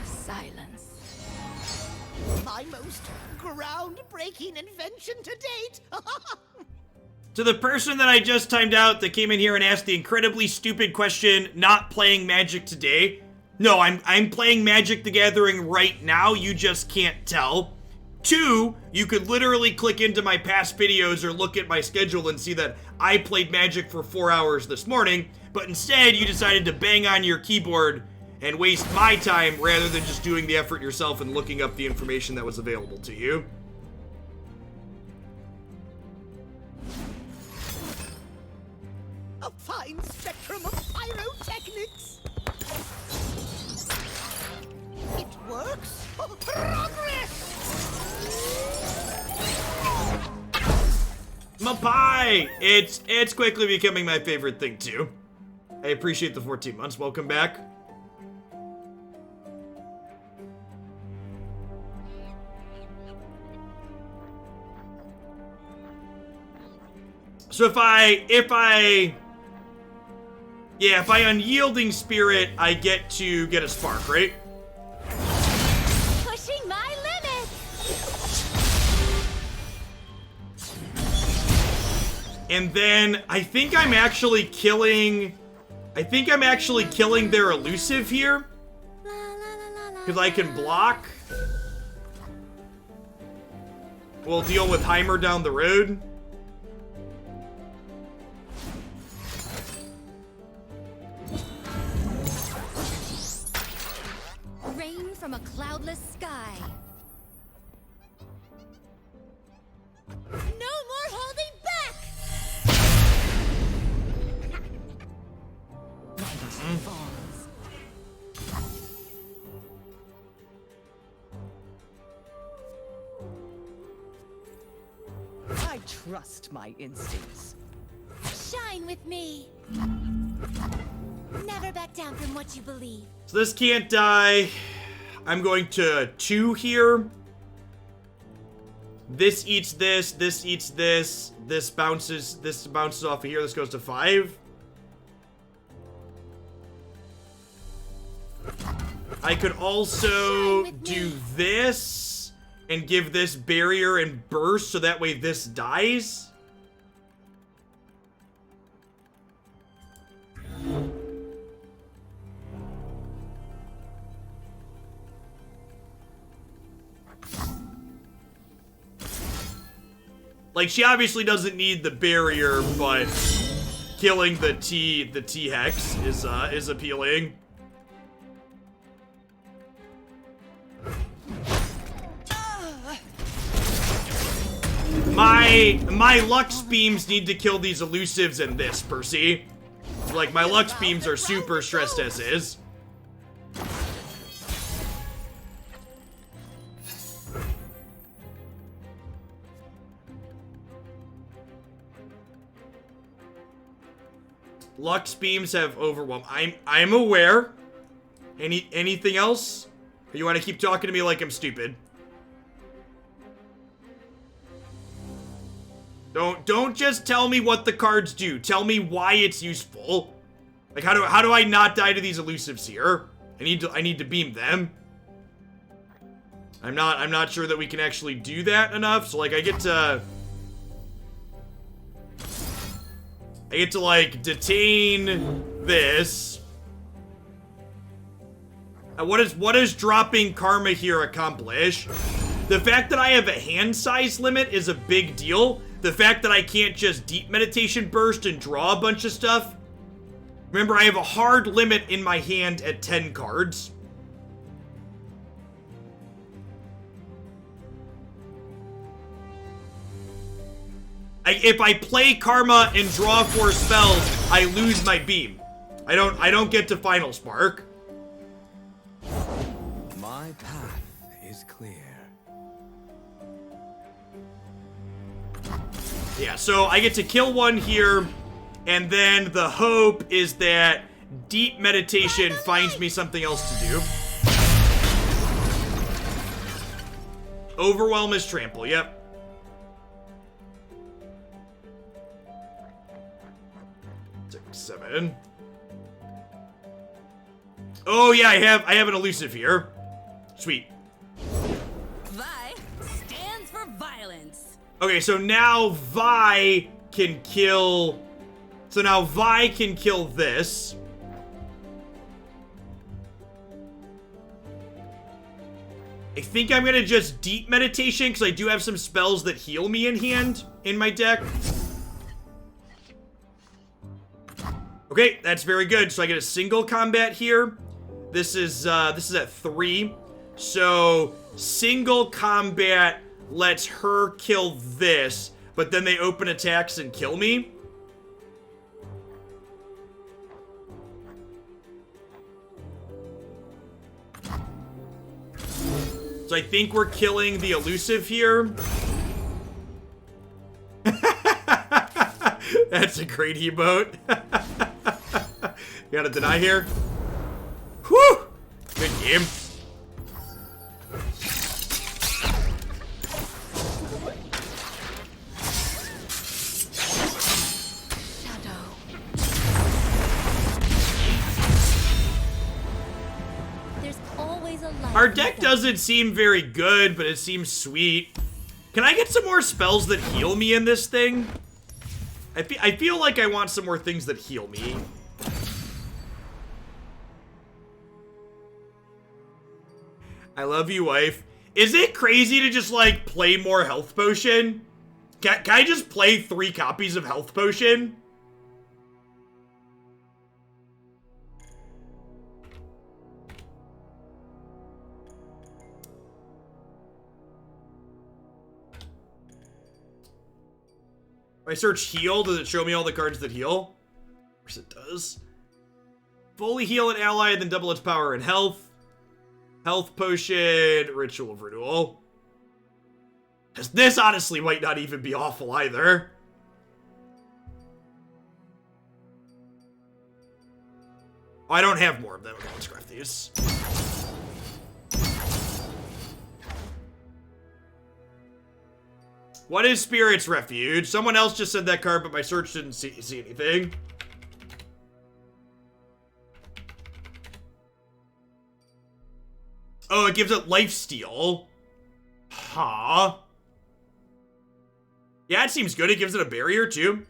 Silence. My most groundbreaking invention to date. To the person that I just timed out that came in here and asked the incredibly stupid question, not playing Magic today. No, I'm playing Magic the Gathering right now. You just can't tell. 2, you could literally click into my past videos or look at my schedule and see that I played Magic for 4 hours this morning, but instead you decided to bang on your keyboard and waste my time rather than just doing the effort yourself and looking up the information that was available to you. A fine spectrum of pyrotechnics. It works. Progress. Mapai! It's quickly becoming my favorite thing too. I appreciate the 14 months. Welcome back. So if I Unyielding Spirit, I get to get a spark, right? Pushing my limits. And then I think I'm actually killing their elusive here. Because I can block. We'll deal with Heimer down the road. Rain from a cloudless sky. No more holding back. I trust my instincts. Shine with me. Never back down from what you believe. So this can't die. I'm going to 2 here. This eats this, this eats this bounces off of here, this goes to 5. I could also do this and give this barrier and burst so that way this dies. Like, she obviously doesn't need the barrier, but killing the T hex is appealing. My Lux beams need to kill these elusives and this, Percy. Like, my Lux beams are super stressed as is. Lux beams have overwhelm. I'm aware. Anything else? Or you want to keep talking to me like I'm stupid? Don't just tell me what the cards do. Tell me why it's useful. Like, how do I not die to these elusives here? I need to beam them. I'm not sure that we can actually do that enough. So like I get to like detain this. What does dropping karma here accomplish? The fact that I have a hand size limit is a big deal. The fact that I can't just deep meditation burst and draw a bunch of stuff. Remember, I have a hard limit in my hand at 10 cards. If I play Karma and draw 4 spells, I lose my beam. I don't get to Final Spark. My path is clear. Yeah, so I get to kill one here, and then the hope is that deep meditation finds me something else to do. Overwhelm is trample, yep. Seven. Oh yeah, I have an elusive here. Sweet. Vi stands for violence. Okay, so now Vi can kill... So now Vi can kill this. I think I'm gonna just deep meditation because I do have some spells that heal me in hand in my deck. Okay, that's very good. So I get a single combat here. This is at 3. So single combat lets her kill this, but then they open attacks and kill me. So I think we're killing the elusive here. That's a great emote. Got a deny here. Whew! Good game. Our deck doesn't seem very good, but it seems sweet. Can I get some more spells that heal me in this thing? I feel like I want some more things that heal me. I love you, wife. Is it crazy to just, like, play more health potion? Can I just play 3 copies of health potion? If I search heal, does it show me all the cards that heal? Of course it does. Fully heal an ally, then double its power and health. Health potion, ritual of renewal. This honestly might not even be awful either. Oh, I don't have more of them. Okay, let's craft these. What is Spirit's Refuge? Someone else just said that card, but my search didn't see anything. Oh, it gives it lifesteal. Huh. Yeah, it seems good. It gives it a barrier, too.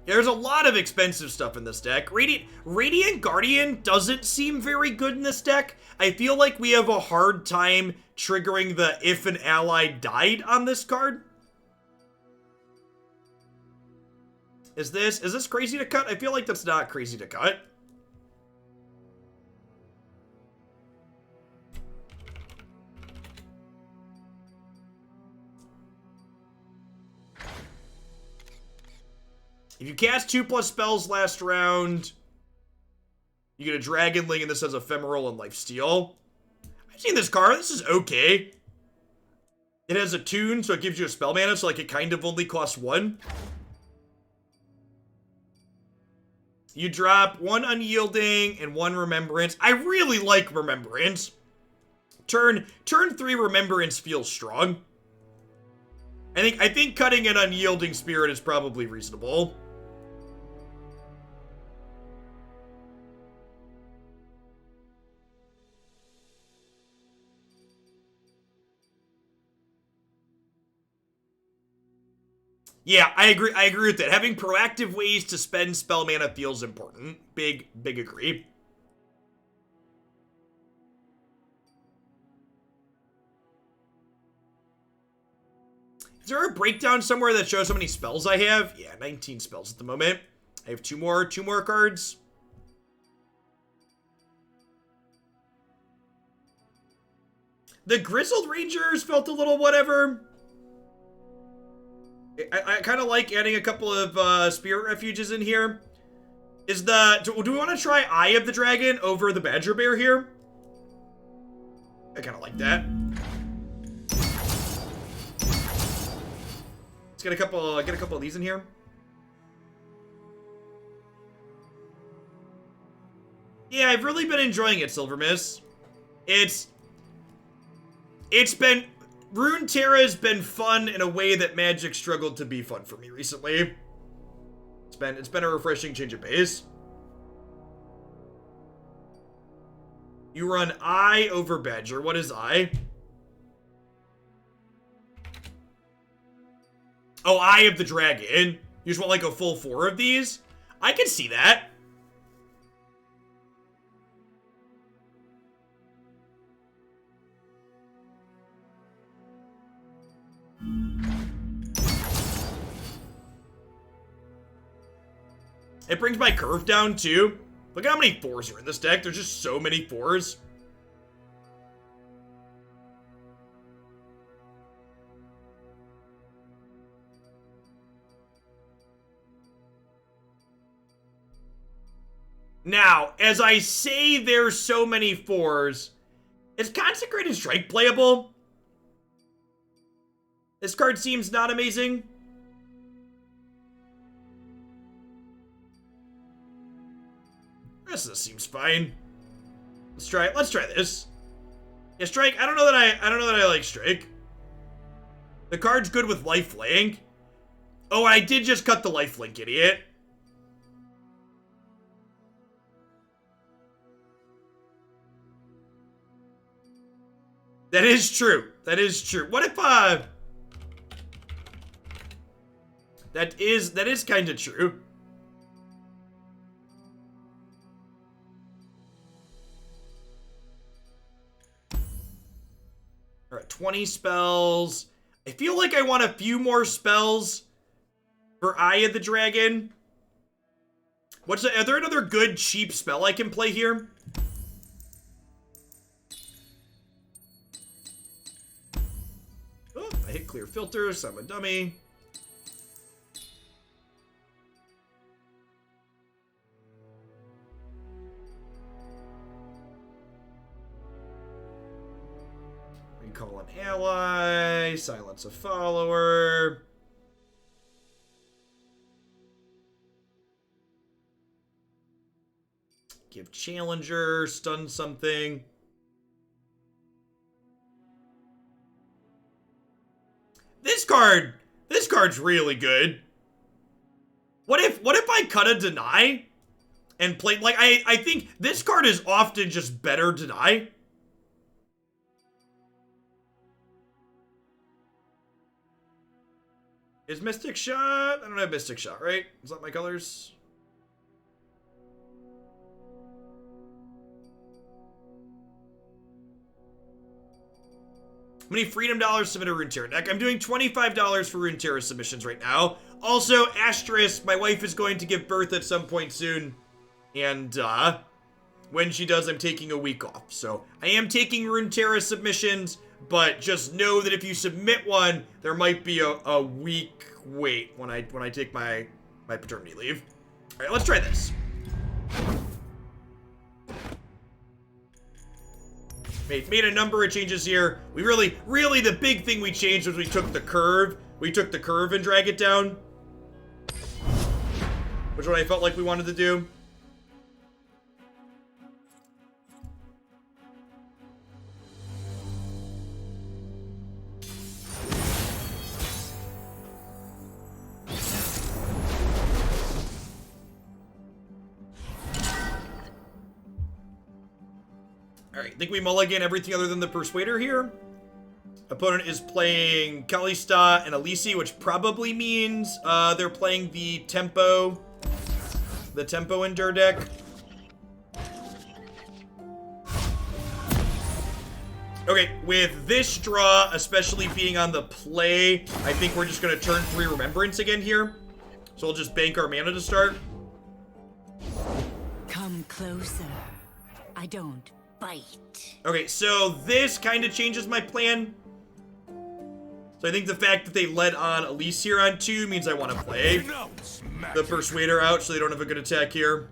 Yeah, there's a lot of expensive stuff in this deck. Radiant Guardian doesn't seem very good in this deck. I feel like we have a hard time triggering the if an ally died on this card. Is this crazy to cut? I feel like that's not crazy to cut. If you cast 2+ spells last round, you get a Dragon Link, and this has Ephemeral and Lifesteal. I've seen this card. This is okay. It has a tune, so it gives you a spell mana, so like it kind of only costs 1. You drop 1 Unyielding and 1 Remembrance. I really like Remembrance. Turn 3 Remembrance feels strong. I think cutting an Unyielding Spirit is probably reasonable. Yeah, I agree with that. Having proactive ways to spend spell mana feels important. Big agree. Is there a breakdown somewhere that shows how many spells I have? Yeah, 19 spells at the moment. I have two more cards. The Grizzled Rangers felt a little whatever. I kind of like adding a couple of Spirit Refuges in here. Do we want to try Eye of the Dragon over the Badger Bear here? I kind of like that. Let's get a couple of these in here. Yeah, I've really been enjoying it, Silver Miss. It's been... Runeterra has been fun in a way that Magic struggled to be fun for me recently. It's been a refreshing change of pace. You run Eye over Badger. What is Eye? Oh, Eye of the Dragon. You just want like a full 4 of these? I can see that. It brings my curve down too. Look at how many 4s are in this deck. There's just so many 4s. Now, as I say there's so many 4s, is Consecrated Strike playable? This card seems not amazing. This seems fine. Let's try this. Yeah, Strike. I don't know that I like Strike. The card's good with lifelink. Oh, I did just cut the lifelink, idiot. That is true. That is true. What if that is kind of true. All right, 20 spells. I feel like I want a few more spells for Eye of the Dragon. Are there another good cheap spell I can play here? Oh, I hit clear filters. I'm a dummy. Recall an ally, silence a follower. Give challenger, stun something. This card's really good. What if I cut a deny and play, like, I think this card is often just better deny. Is Mystic Shot? I don't have Mystic Shot, right? Is that my colors? How many Freedom Dollars submit a Runeterra deck? I'm doing $25 for Runeterra submissions right now. Also, asterisk, my wife is going to give birth at some point soon. And, when she does, I'm taking a week off. So, I am taking Runeterra submissions, but just know that if you submit one, there might be a week wait when I take my paternity leave. All right, let's try this. Made a number of changes here. We really, the big thing we changed was we took the curve. We took the curve and drag it down. Which is what I felt like we wanted to do. Alright, I think we mulligan everything other than the Persuader here. Opponent is playing Kalista and Elise, which probably means they're playing the Tempo Endure deck. Okay, with this draw, especially being on the play, I think we're just going to turn 3 Remembrance again here. So we'll just bank our mana to start. Come closer. I don't bite. Okay, so this kind of changes my plan. So I think the fact that they led on Elise here on 2 means I want to play the Persuader out so they don't have a good attack here.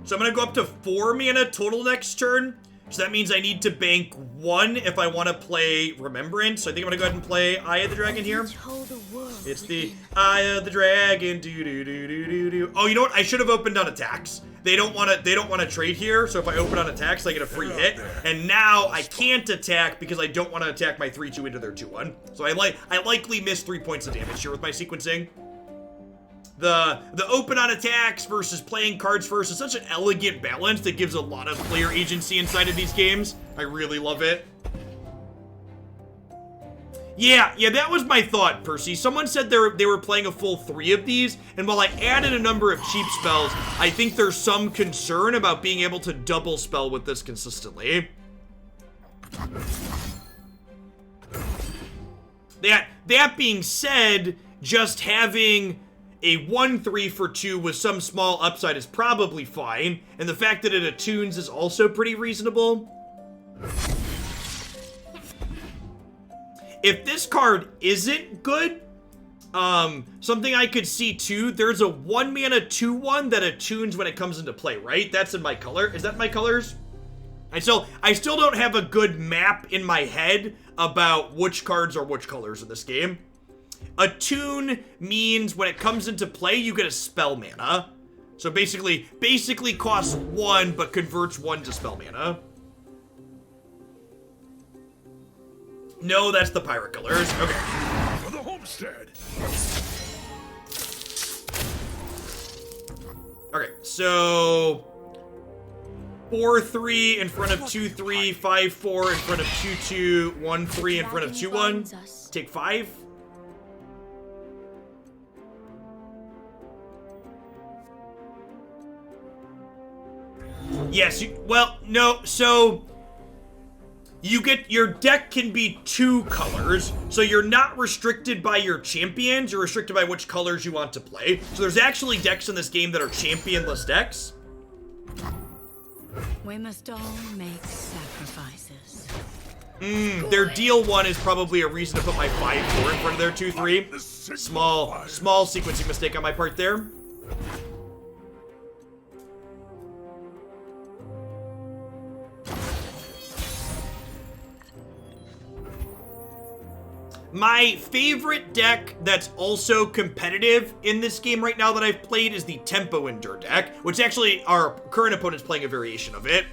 So I'm going to go up to 4 mana total next turn. So that means I need to bank 1 if I want to play Remembrance. So I think I'm going to go ahead and play Eye of the Dragon here. It's the Eye of the Dragon. Do. Oh, you know what? I should have opened on attacks. They don't want to trade here. So if I open on attacks, I get a free hit. And now I can't attack because I don't want to attack my 3/2 into their 2/1. So I likely missed 3 points of damage here with my sequencing. The open on attacks versus playing cards first is such an elegant balance that gives a lot of player agency inside of these games. I really love it. Yeah, that was my thought, Percy. Someone said they were playing a full 3 of these, and while I added a number of cheap spells, I think there's some concern about being able to double spell with this consistently. That being said, just having a 1/3 for 2 with some small upside is probably fine, and the fact that it attunes is also pretty reasonable. If this card isn't good, something I could see too, there's a 1 mana 2/1 that attunes when it comes into play, right? That's in my color. Is that my colors? I still don't have a good map in my head about which cards are which colors in this game. Attune means when it comes into play, you get a spell mana. So basically costs 1, but converts 1 to spell mana. No, that's the pirate colors. Okay. For the homestead. Okay, so 4/3 in front of 2/3, 5/4 in front of 2/2, 1/3 in front of 2/1. Take 5. Yes, no, so your deck can be 2 colors, so you're not restricted by your champions, you're restricted by which colors you want to play. So there's actually decks in this game that are championless decks. We must all make sacrifices. Their deal 1 is probably a reason to put my 5/4 in front of their 2/3. Small sequencing mistake on my part there. My favorite deck that's also competitive in this game right now that I've played is the Tempo Endure deck, which actually our current opponent's playing a variation of it.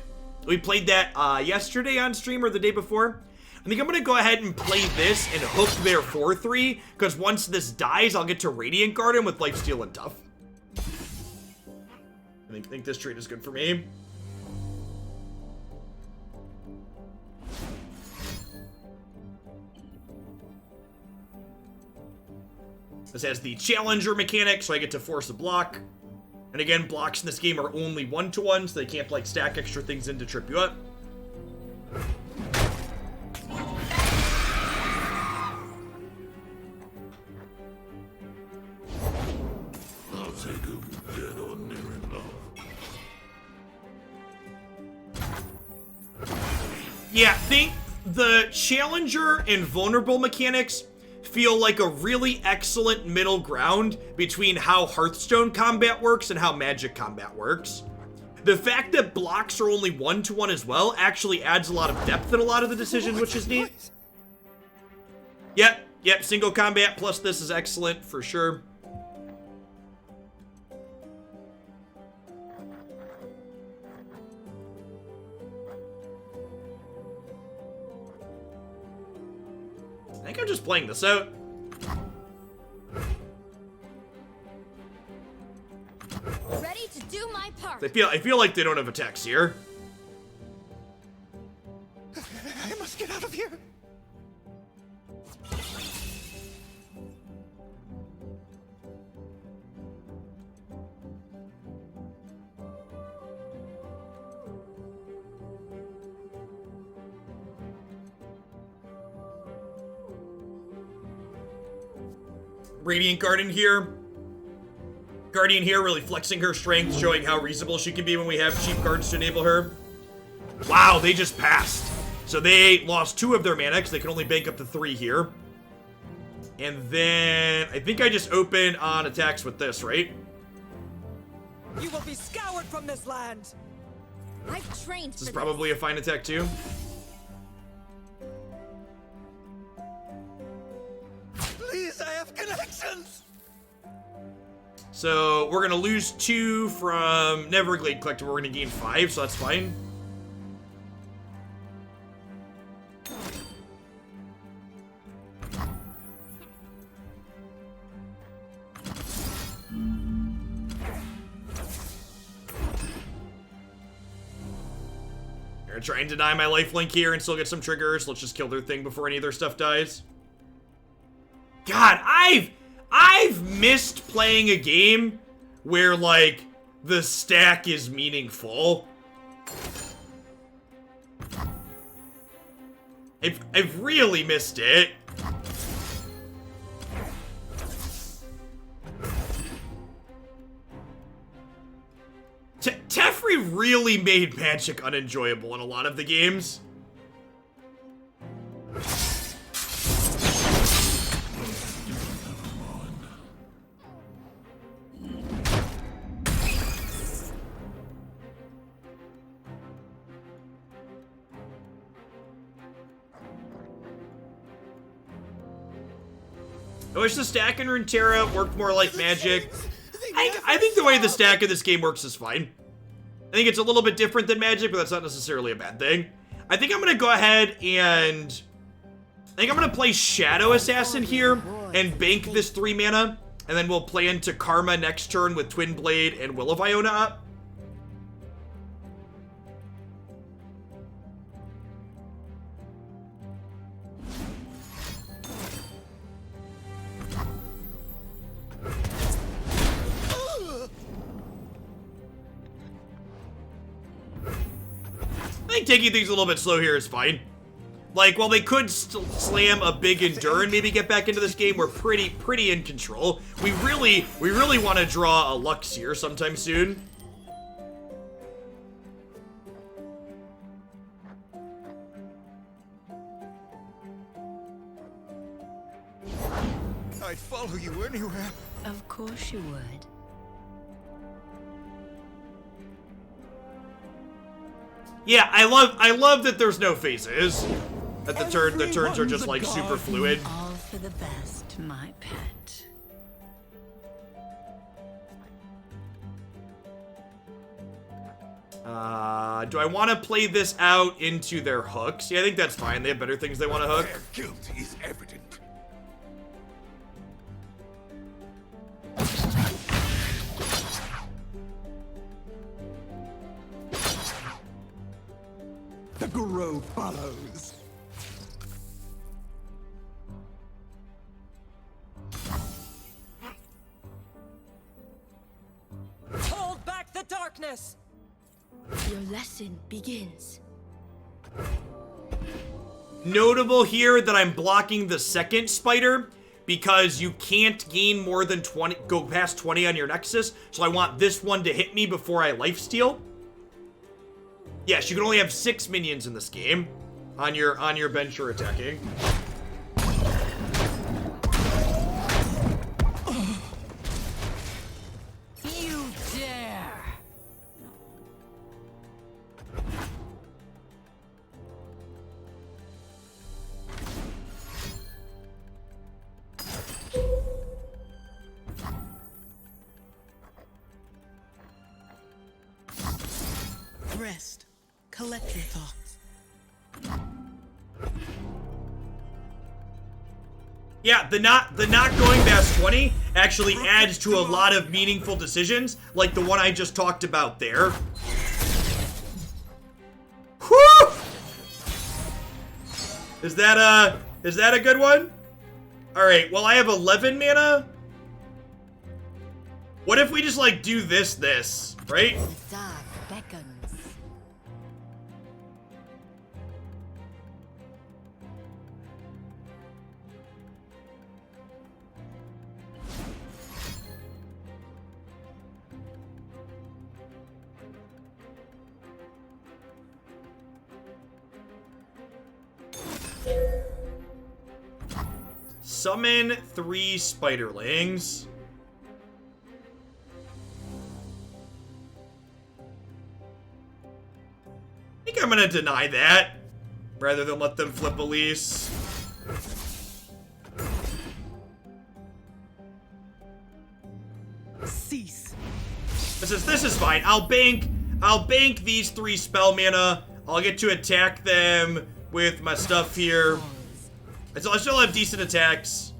We played that yesterday on stream or the day before. I think I'm going to go ahead and play this and hook their 4/3, because once this dies, I'll get to Radiant Garden with Lifesteal and Tough. I think this trade is good for me. This has the Challenger mechanic, so I get to force a block. And again, blocks in this game are only 1/1, so they can't, like, stack extra things in to trip you up. I'll take him dead or near enough. Yeah, think the Challenger and Vulnerable mechanics feel like a really excellent middle ground between how Hearthstone combat works and how Magic combat works. The fact that blocks are only 1/1 as well actually adds a lot of depth in a lot of the decisions, which is neat. Yep, single combat plus this is excellent for sure. I think I'm just playing this out. Ready to do my part. I feel like they don't have attacks here. I must get out of here. Radiant Guardian here really flexing her strength, showing how reasonable she can be when we have cheap cards to enable her. Wow, they just passed. So they lost 2 of their mana because they can only bank up to 3 here. And then I think I just open on attacks with this, right? You will be scoured from this land. I've trained This is probably a fine attack too. Please, I have connections. So we're gonna lose 2 from Neverglade Collector. We're gonna gain 5, so that's fine. They're gonna try and deny my lifelink here and still get some triggers. Let's just kill their thing before any of their stuff dies. God, I've missed playing a game where, like, the stack is meaningful. I've really missed it. Teferi really made Magic unenjoyable in a lot of the games. I wish the stack in Runeterra worked more like Magic. I think the way the stack of this game works is fine. I think it's a little bit different than Magic, but that's not necessarily a bad thing. I think I'm going to go ahead and... I think I'm going to play Shadow Assassin here and bank this 3 mana. And then we'll play into Karma next turn with Twin Blade and Will of Iona up. I think taking things a little bit slow here is fine. Like, while they could slam a big Endure and maybe get back into this game, we're pretty in control. We really want to draw a Lux here sometime soon. I'd follow you anywhere. Of course you would. Yeah, I love that there's no phases. That the turns are just like super fluid. All for the best, my pet. Do I want to play this out into their hooks? Yeah, I think that's fine. They have better things they want to hook. Their guilt is evident. The Guru follows. Hold back the darkness! Your lesson begins. Notable here that I'm blocking the second spider because you can't gain more than 20, go past 20 on your Nexus. So I want this one to hit me before I lifesteal. Yes, you can only have 6 minions in this game on your bench you're attacking. You dare! Rest. Collect your thoughts. Yeah, the not going past 20 actually adds to a lot of meaningful decisions, like the one I just talked about there. Whew! Is that a good one? All right, well, I have 11 mana. What if we just like do this, right? The dark beckons. Summon 3 spiderlings. I'm gonna deny that rather than let them flip Elise. Cease. This is fine. I'll bank these 3 spell mana. I'll get to attack them with my stuff here. I still have decent attacks.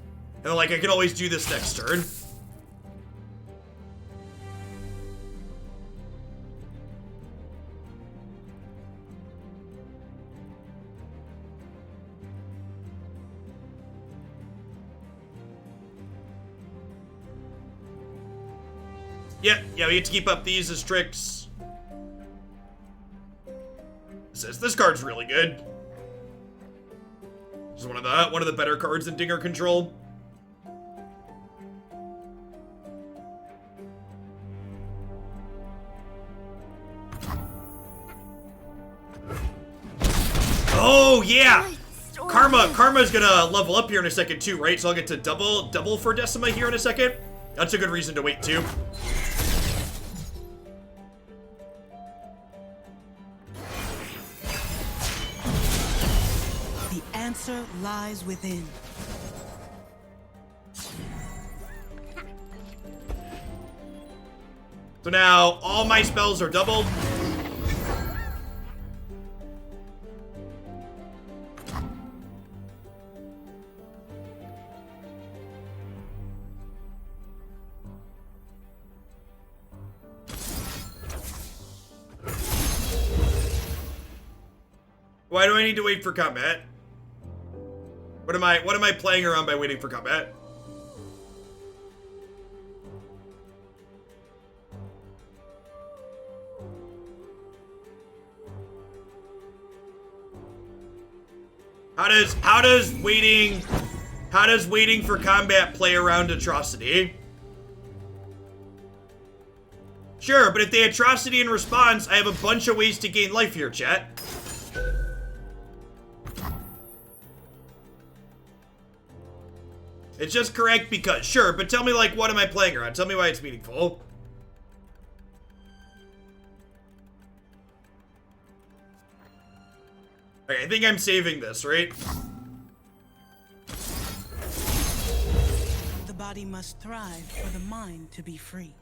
And like I can always do this next turn. Yeah, we get to keep up these as tricks. This card's really good. This is one of the better cards in Dinger Control. Oh yeah! Karma's gonna level up here in a second too, right? So I'll get to double for Decima here in a second. That's a good reason to wait too. The answer lies within. So now all my spells are doubled. Why do I need to wait for combat? What am I playing around by waiting for combat? How does waiting for combat play around atrocity? Sure, but if they atrocity in response, I have a bunch of ways to gain life here, chat. It's just correct because, sure, but tell me, like, what am I playing around? Tell me why it's meaningful. Okay, I think I'm saving this, right? The body must thrive for the mind to be free.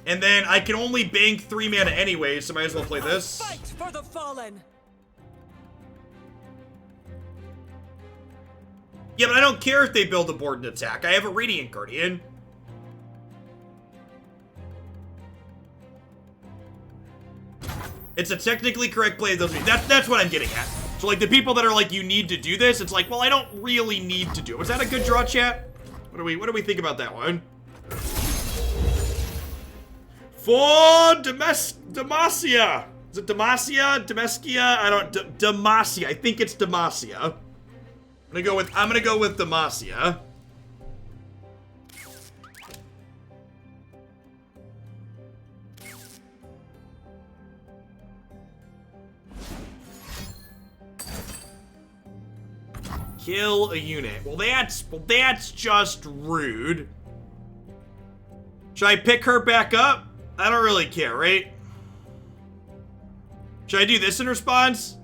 And then I can only bank 3 mana anyway, so might as well play this. Fight for the fallen. Yeah, but I don't care if they build a board and attack. I have a Radiant Guardian. It's a technically correct play of those. That's what I'm getting at. So like the people that are like, you need to do this, it's like, well, I don't really need to do it. Was that a good draw, chat? What do we think about that one? For Demacia. Is it Demacia? Demeskia? Demacia. I think it's Demacia. I'm gonna go with Demacia. Kill a unit. Well, that's just rude. Should I pick her back up? I don't really care, right? Should I do this in response?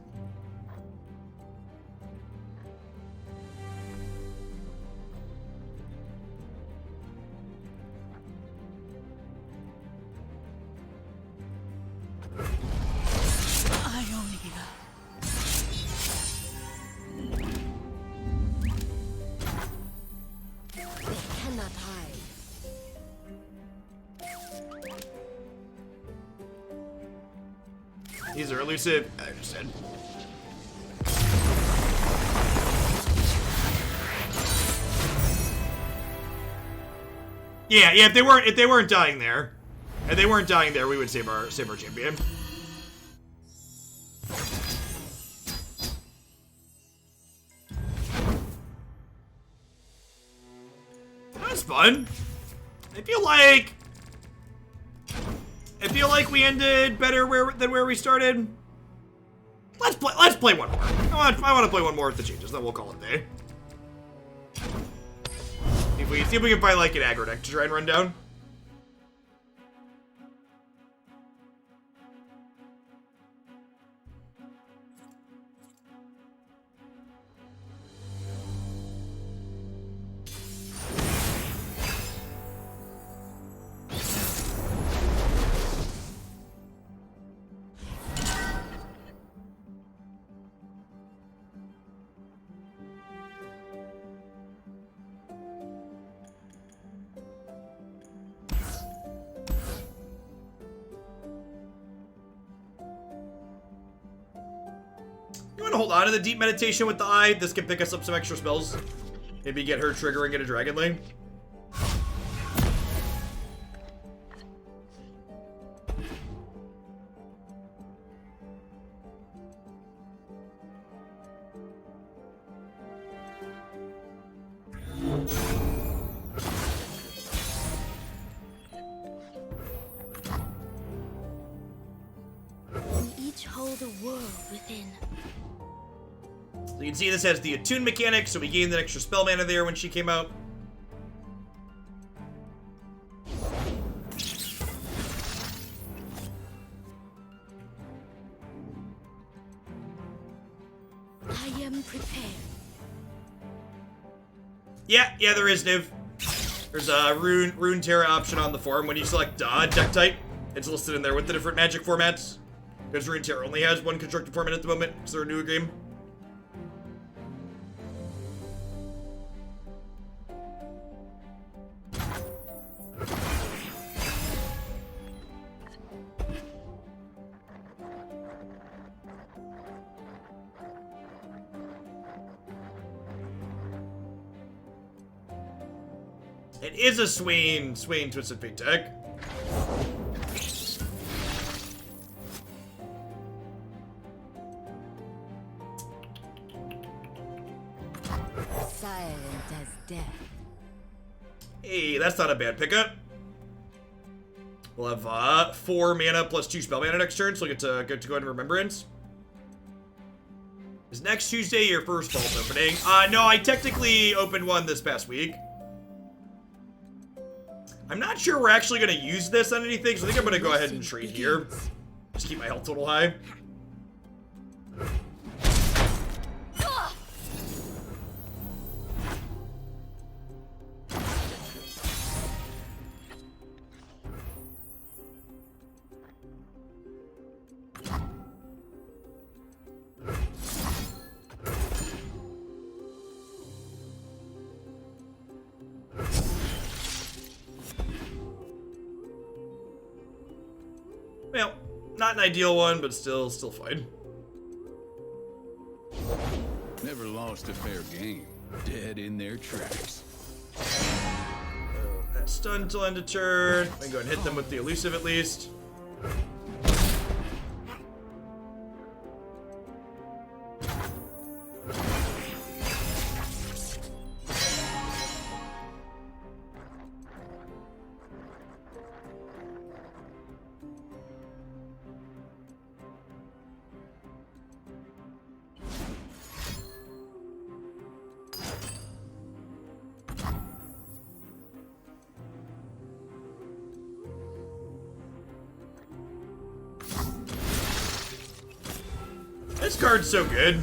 These are elusive. I understand. Yeah. If they weren't dying there, we would save our champion. That was fun. I feel like we ended better than where we started. Let's play one more. I want to play one more with the changes, then we'll call it a day. See if we can find like an aggro deck to try and run down. You want to hold on to the deep meditation with the eye? This can pick us up some extra spells. Maybe get her triggering in a dragon lane. We each hold a world within. So you can see this has the attune mechanic, so we gained an extra spell mana there when she came out. I am prepared. Yeah, there is, Niv. There's a Runeterra option on the form. When you select deck type, it's listed in there with the different magic formats. Because Runeterra only has one constructed format at the moment, because they're a new game. It is a Swain Twisted Fate deck. Silent as death. Hey, that's not a bad pickup. We'll have 4 mana plus 2 spell mana next turn, so we'll get to go into Remembrance. Is next Tuesday your first vault opening? No, I technically opened one this past week. I'm not sure we're actually going to use this on anything, so I think I'm going to go ahead and trade here. Just keep my health total high. Well, not an ideal one, but still fine. Never lost a fair game. Dead in their tracks. That's stunned until end of turn. I can go ahead and hit them with the elusive at least. This card's so good.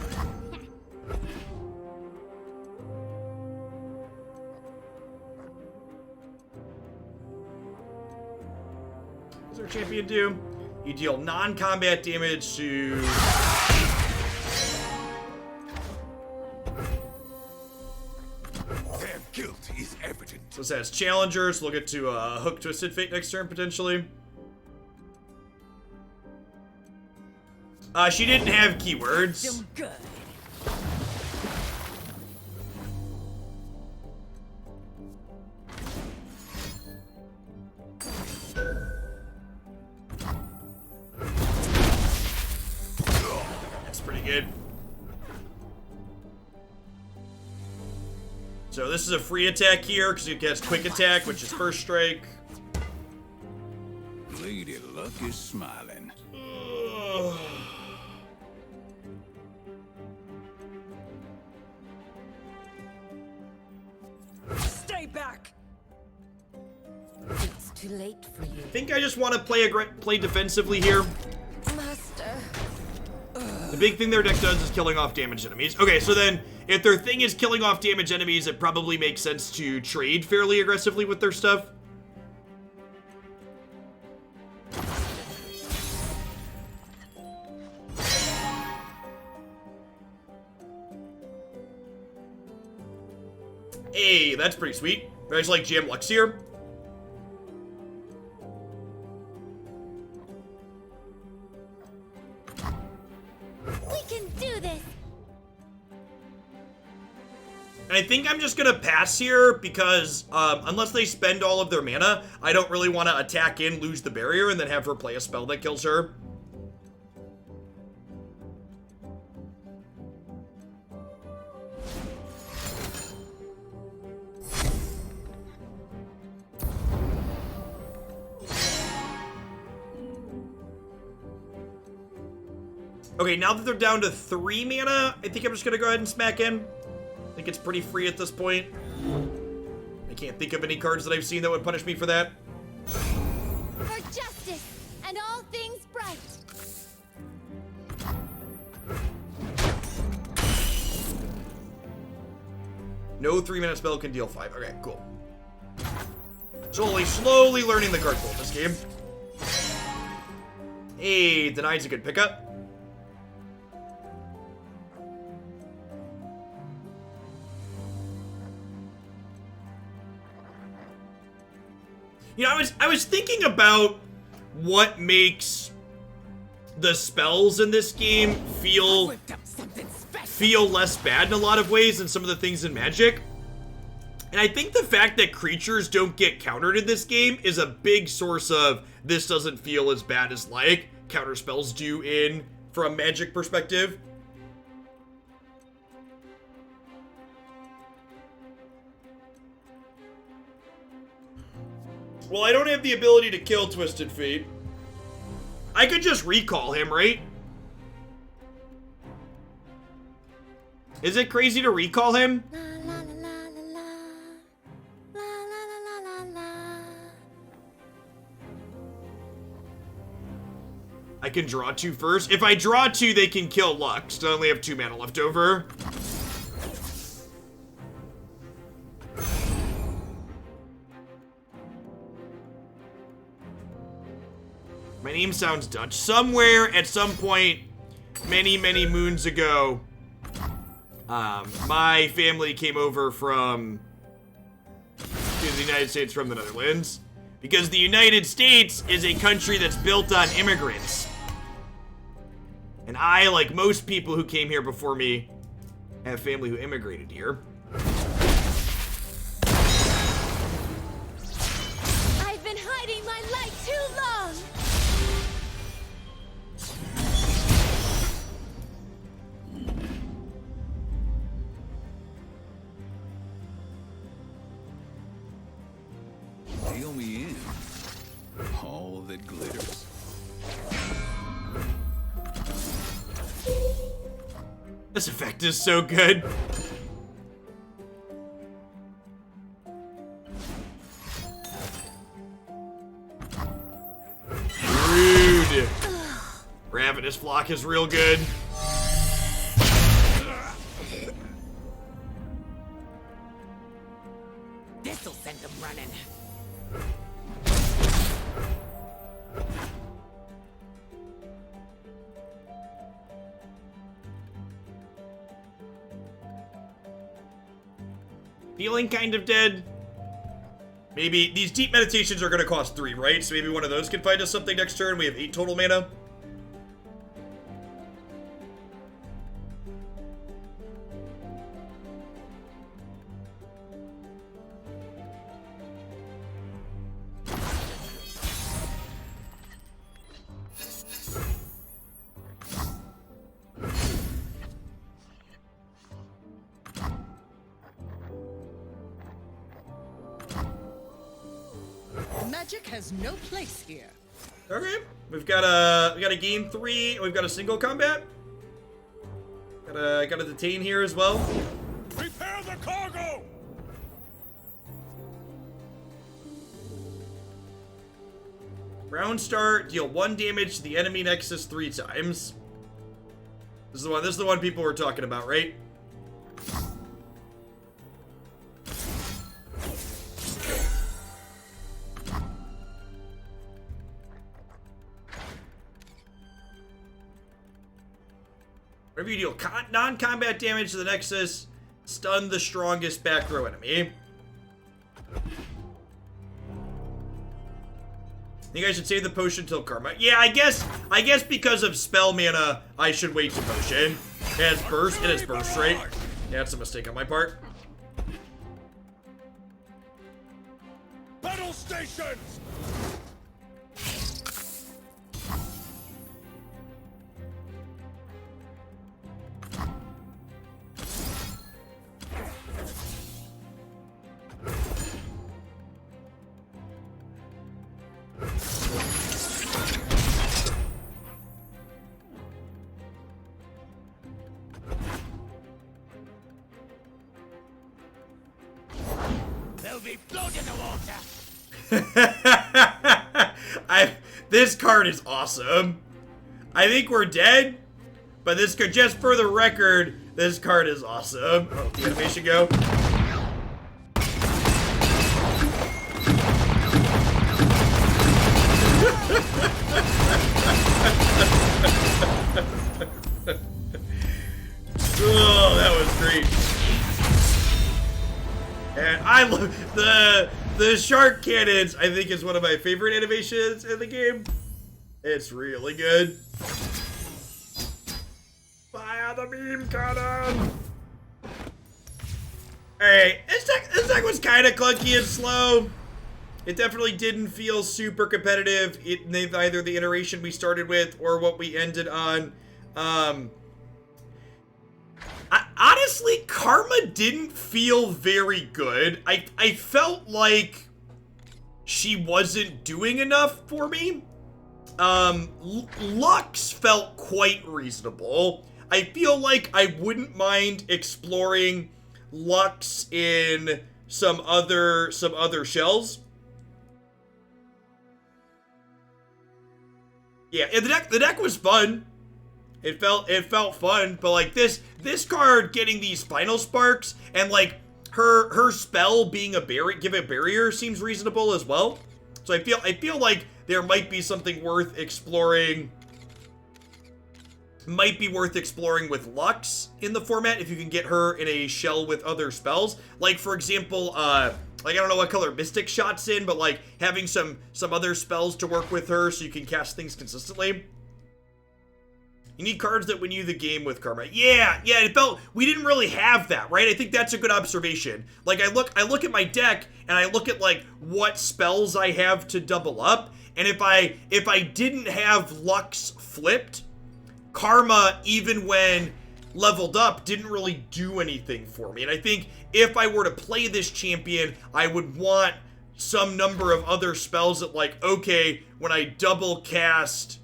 What does our champion do? You deal non-combat damage to... Their guilt is evident. So this has challengers. We'll get to Hook Twisted Fate next turn, potentially. She didn't have keywords. Good. That's pretty good. So this is a free attack here, because it gets quick attack, which is first strike. Lady Luck is smiling. Stay back. It's too late for you. I think I just want to play defensively here. Master. The big thing their deck does is killing off damaged enemies. Okay, so then if their thing is killing off damaged enemies, it probably makes sense to trade fairly aggressively with their stuff. Hey, that's pretty sweet. I just like jam Lux here. We can do this. And I think I'm just gonna pass here because unless they spend all of their mana, I don't really want to attack in, lose the barrier, and then have her play a spell that kills her. Okay, now that they're down to 3 mana, I think I'm just gonna go ahead and smack in. I think it's pretty free at this point. I can't think of any cards that I've seen that would punish me for that. For justice and all things bright. No 3-mana spell can deal 5. Okay, cool. Slowly learning the card pool in this game. Hey, Denied's a good pickup. You know, I was thinking about what makes the spells in this game feel less bad in a lot of ways than some of the things in Magic. And I think the fact that creatures don't get countered in this game is a big source of this doesn't feel as bad as like counter spells do in from Magic perspective. Well, I don't have the ability to kill Twisted Fate. I could just recall him, right? Is it crazy to recall him? La la la la la la la la la la. I can draw 2 first. If I draw 2, they can kill Lux. I only have 2 mana left over. My name sounds Dutch. Somewhere at some point, many moons ago, my family came over to the United States from the Netherlands because the United States is a country that's built on immigrants. And I, like most people who came here before me, have family who immigrated here. I've been hiding my light too long. Deal me in. All that glitters. This effect is so good. Rude. Ravenous Flock is real good. This'll send them running. Feeling kind of dead. Maybe these deep meditations are going to cost 3, right? So maybe one of those can find us something next turn. We have 8 total mana. Magic has no place here. Okay, we got a game 3. And we've got a single combat. Got a detain here as well. Prepare the cargo! Round start, deal 1 damage to the enemy nexus 3 times. This is the one people were talking about, right? Whenever you deal non-combat damage to the nexus, stun the strongest back row enemy. I think I should save the potion till Karma. Yeah, I guess because of spell mana, I should wait to potion. It has burst. It has burst rate. Yeah, that's a mistake on my part. Battle stations! They'll be floating in the water. This card is awesome. I think we're dead, but this card, just for the record, this card is awesome. Oh, the animation go. Oh, that was great. And I love the shark cannons. I think is one of my favorite animations in the game. It's really good. Fire the beam cannon. Alright, this deck was kind of clunky and slow. It definitely didn't feel super competitive in either the iteration we started with or what we ended on. Honestly, Karma didn't feel very good. I felt like she wasn't doing enough for me. Lux felt quite reasonable. I feel like I wouldn't mind exploring Lux in some other shells. Yeah, the deck was fun. It felt fun, but like this card getting these final sparks and like her spell being give a barrier seems reasonable as well. So I feel like there might be something worth exploring. Might be worth exploring with Lux in the format if you can get her in a shell with other spells. Like for example, like I don't know what color Mystic Shot's in, but like having some other spells to work with her so you can cast things consistently. You need cards that win you the game with Karma. Yeah, it felt we didn't really have that, right? I think that's a good observation. Like I look at my deck and I look at like what spells I have to double up, and if I didn't have Lux flipped, Karma, even when leveled up, didn't really do anything for me. And I think if I were to play this champion, I would want some number of other spells that like, okay, when I double cast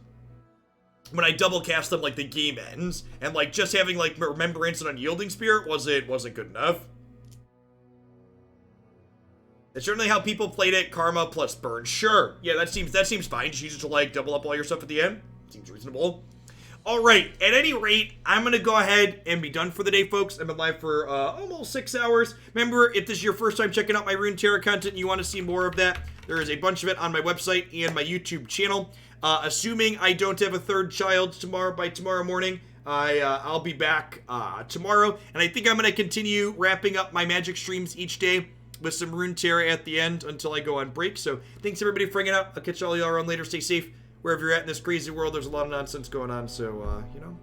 them, like the game ends, and like just having like Remembrance and Unyielding Spirit wasn't good enough. That's certainly how people played it. Karma plus burn, sure. Yeah, that seems fine. Just use it to like double up all your stuff at the end. Seems reasonable. All right. At any rate, I'm gonna go ahead and be done for the day, folks. I've been live for almost 6 hours. Remember, if this is your first time checking out my Runeterra content and you want to see more of that, there is a bunch of it on my website and my YouTube channel. Assuming I don't have a third child by tomorrow morning, I'll be back tomorrow, and I think I'm going to continue wrapping up my Magic streams each day with some Runeterra at the end until I go on break. So thanks everybody for hanging out. I'll catch all y'all around later. Stay safe wherever you're at in this crazy world. There's a lot of nonsense going on, so you know,